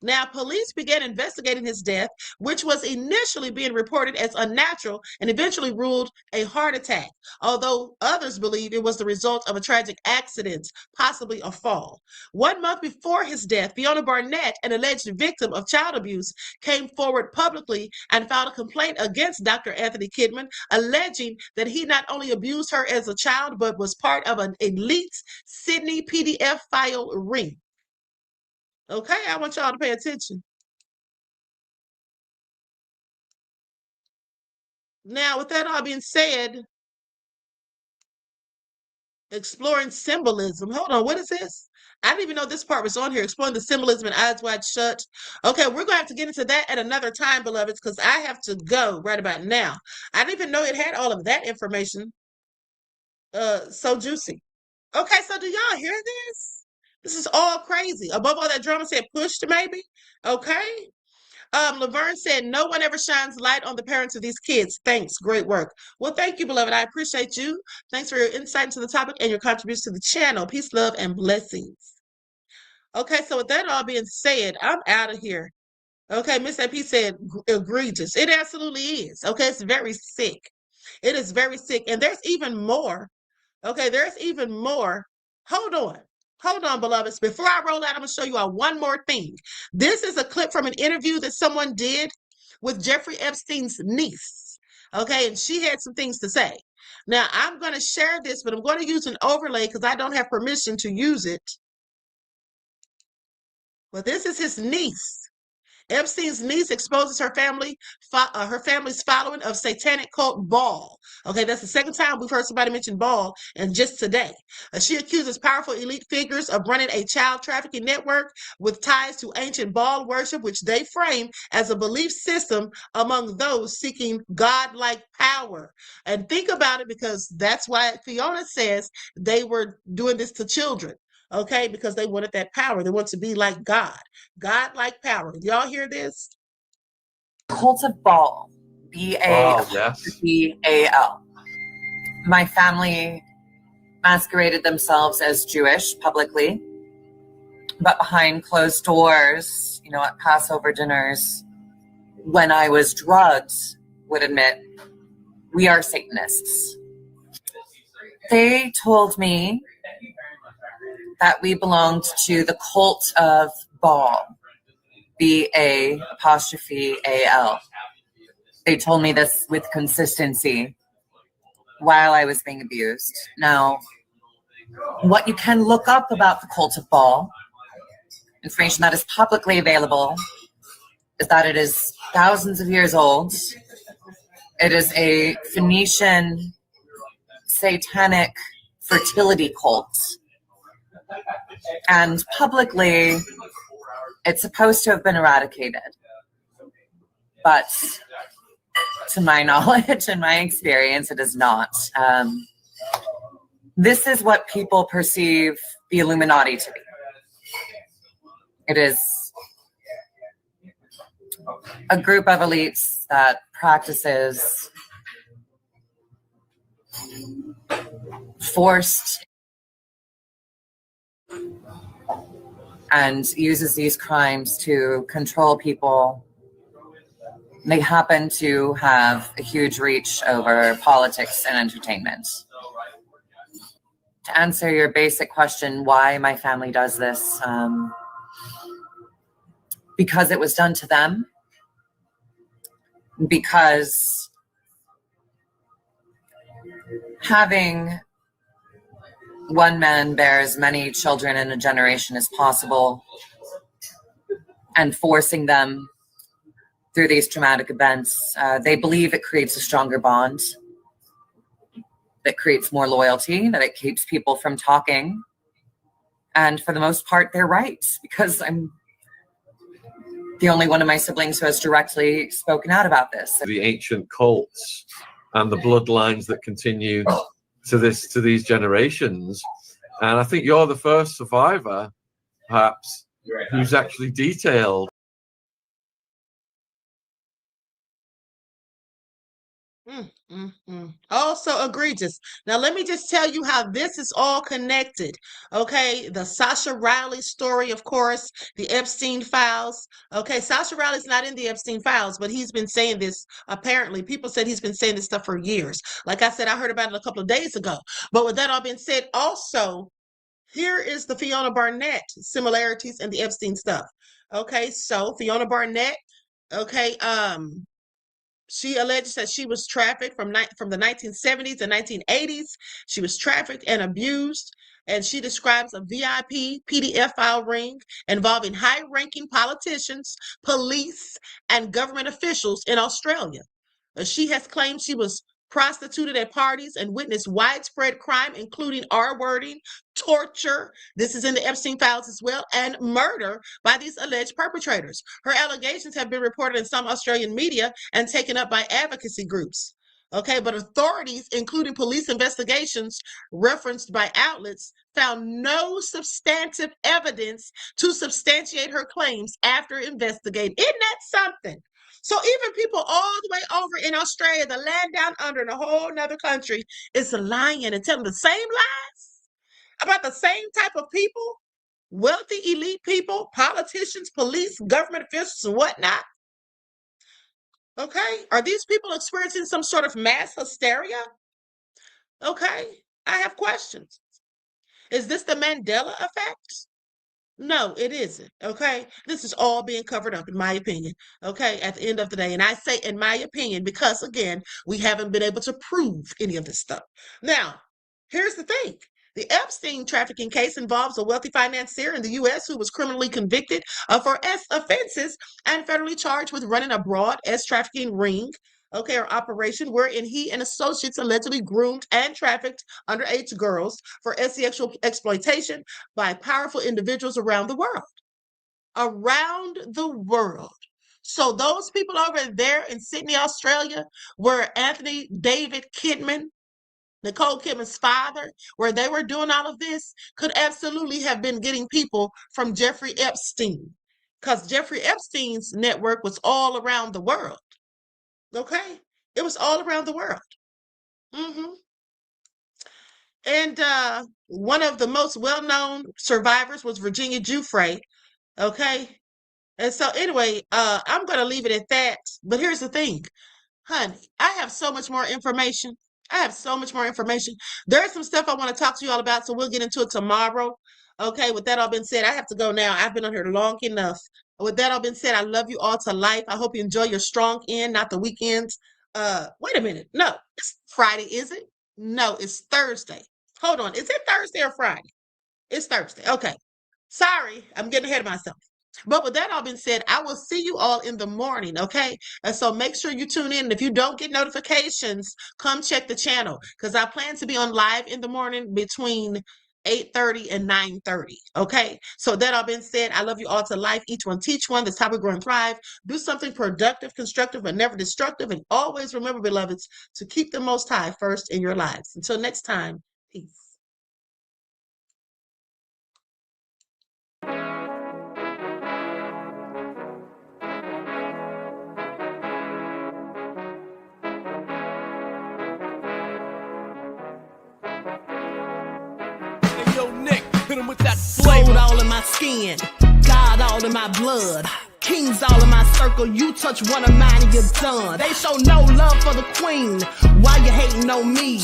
E: Now, police began investigating his death, which was initially being reported as unnatural and eventually ruled a heart attack, although others believe it was the result of a tragic accident, possibly a fall. 1 month before his death, Fiona Barnett, an alleged victim of child abuse, came forward publicly and filed a complaint against Dr. Anthony Kidman, alleging that he not only abused her as a child, but was part of an elite Sydney PDF file ring. Okay, I want y'all to pay attention. Now, with that all being said, exploring symbolism. Hold on, what is this? I didn't even know this part was on here. Exploring the symbolism in Eyes Wide Shut. Okay, we're going to have to get into that at another time, beloveds, because I have to go right about now. I didn't even know it had all of that information. So juicy. Okay, so do y'all hear this? This is all crazy. Above all that drama said pushed, maybe? Okay. Laverne said, no one ever shines light on the parents of these kids. Thanks. Great work. Well, thank you, beloved. I appreciate you. Thanks for your insight into the topic and your contribution to the channel. Peace, love, and blessings. Okay, so with that all being said, I'm out of here. Okay, Miss AP said egregious. It absolutely is. Okay, it's very sick. It is very sick. And there's even more. Okay, there's even more. Hold on. Hold on, beloveds. Before I roll out, I'm going to show you all one more thing. This is a clip from an interview that someone did with Jeffrey Epstein's niece. Okay, and she had some things to say. Now, I'm going to share this, but I'm going to use an overlay because I don't have permission to use it. But this is his niece. Epstein's niece exposes her family's following of satanic cult Baal. Okay, that's the second time we've heard somebody mention Baal, and just today. She accuses powerful elite figures of running a child trafficking network with ties to ancient Baal worship, which they frame as a belief system among those seeking godlike power. And think about it, because that's why Fiona says they were doing this to children. Okay, because they wanted that power. They want to be like God. God-like power. Y'all hear this?
B: Cult of Baal. B-A-L. My family masqueraded themselves as Jewish publicly, but behind closed doors, at Passover dinners, when I was drugged, would admit, we are Satanists. They told me that we belonged to the cult of Baal, B-A-L. They told me this with consistency while I was being abused. Now, what you can look up about the cult of Baal, information that is publicly available, is that it is thousands of years old. It is a Phoenician satanic fertility cult. And publicly, It's supposed to have been eradicated, but to my knowledge and my experience, it is not. This is what people perceive the Illuminati to be. It is a group of elites that practices forced and uses these crimes to control people. They happen to have a huge reach over politics and entertainment. To answer your basic question, why my family does this, because it was done to them, because having one man bear as many children in a generation as possible and forcing them through these traumatic events, they believe it creates a stronger bond, that creates more loyalty, that it keeps people from talking. And for the most part, they're right, because I'm the only one of my siblings who has directly spoken out about this.
C: The ancient cults and the bloodlines that continue to these generations. And I think you're the first survivor, perhaps, who's actually detailed.
E: Also egregious. Now, let me just tell you how this is all connected. Okay, the Sascha Riley story, of course, the Epstein files. Okay, Sascha Riley's not in the Epstein files, but he's been saying this. Apparently, people said he's been saying this stuff for years. Like I said, I heard about it a couple of days ago. But with that all being said, also, here is the Fiona Barnett similarities in the Epstein stuff. Okay, so Fiona Barnett, okay, she alleges that she was trafficked from the 1970s and 1980s. She was trafficked and abused, and she describes a VIP PDF file ring involving high-ranking politicians, police, and government officials in Australia. She has claimed she was prostituted at parties and witnessed widespread crime, including R-wording, torture, this is in the Epstein files as well, and murder by these alleged perpetrators. Her allegations have been reported in some Australian media and taken up by advocacy groups. Okay, but authorities, including police investigations referenced by outlets, found no substantive evidence to substantiate her claims after investigating. Isn't that something? So even people all the way over in Australia, the land down under in a whole nother country, is lying and telling the same lies about the same type of people, wealthy elite people, politicians, police, government officials, and whatnot. Okay, are these people experiencing some sort of mass hysteria? Okay, I have questions. Is this the Mandela effect? No, it isn't. Okay. This is all being covered up, in my opinion. Okay. At the end of the day. And I say, in my opinion, because again, we haven't been able to prove any of this stuff. Now, here's the thing. The Epstein trafficking case involves a wealthy financier in the U.S. who was criminally convicted for S offenses and federally charged with running a broad S trafficking ring, okay, or operation wherein he and associates allegedly groomed and trafficked underage girls for sexual exploitation by powerful individuals around the world. Around the world. So those people over there in Sydney, Australia, where Anthony David Kidman, Nicole Kidman's father, where they were doing all of this, could absolutely have been getting people from Jeffrey Epstein, because Jeffrey Epstein's network was all around the world. Okay? It was all around the world. And one of the most well-known survivors was Virginia Giuffre. Okay? And so anyway, I'm going to leave it at that. But here's the thing. Honey, I have so much more information. There's some stuff I want to talk to you all about, so we'll get into it tomorrow. Okay, with that all been said, I have to go now. I've been on here long enough. With that all been said, I love you all to life. I hope you enjoy your strong end, not the weekends. Wait a minute. No, it's Friday, is it? No, it's Thursday. Hold on. Is it Thursday or Friday? It's Thursday. Okay. Sorry, I'm getting ahead of myself. But with that all being said, I will see you all in the morning, okay? And so make sure you tune in. And if you don't get notifications, come check the channel, because I plan to be on live in the morning between 8:30, and 9:30. Okay. So that all been said, I love you all to life. Each one teach one. That's how we grow and thrive. Do something productive, constructive, and never destructive. And always remember, beloveds, to keep the Most High first in your lives. Until next time, peace. Gold all in my skin, God all in my blood, kings all in my circle. You touch one of mine and you're done. They show no love for the queen. Why you hating on me?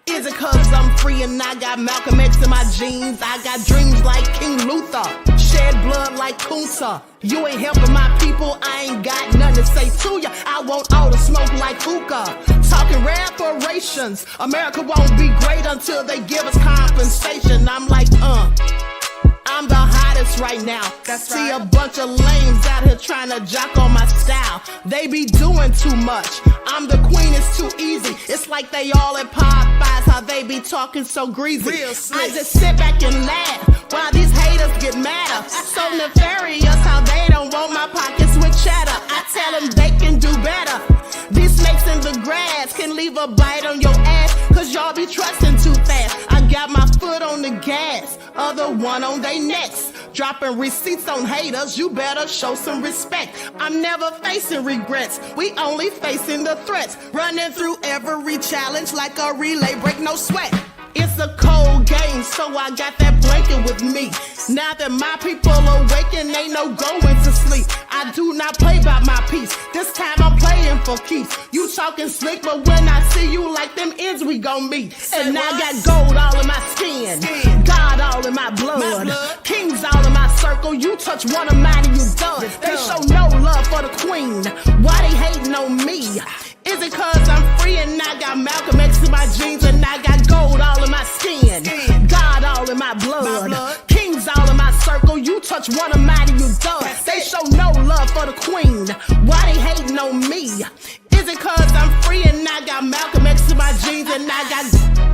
E: Is it cause I'm free and I got Malcolm X in my jeans? I got dreams like King Luther, shed blood like Kunta. You ain't helping my people, I ain't got nothing to say to ya. I want all the smoke like hookah. Talking reparations, America won't be great until they give us compensation. I'm like, I'm the hottest right now. See a bunch of lames out here trying to jock on my style. They be doing too much. I'm the queen, it's too easy. It's like they all at Popeyes, how they be talking so greasy. I just sit back and laugh while these haters get madder. So nefarious how they don't want my pockets with cheddar. I tell them they can do better. These snakes in the grass can leave a bite on your ass, cause y'all be trusting too fast. I got my foot on the gas, other one on they necks. Dropping receipts on haters, you better show some respect. I'm never facing regrets, we only facing the threats. Running through every challenge like a relay, break no sweat. It's a cold game, so I got that blanket with me. Now that my people awaken, ain't no going to sleep. I do not play by my piece, this time I'm playing for keeps. You talking slick, but when I see you like them ends, we gon' meet. And I got gold all in my skin, God all in my blood, kings all in my circle. You touch one of mine and you done. They show no love for the queen. Why they hating on me? Is it cause I'm free and I got Malcolm X in my jeans and I got gold all in my skin, God all in my blood, kings all in my circle. You touch one of mine and you done. They show no love for the queen. Why they hating on me? Is it cause I'm free and I got Malcolm X in my jeans and I got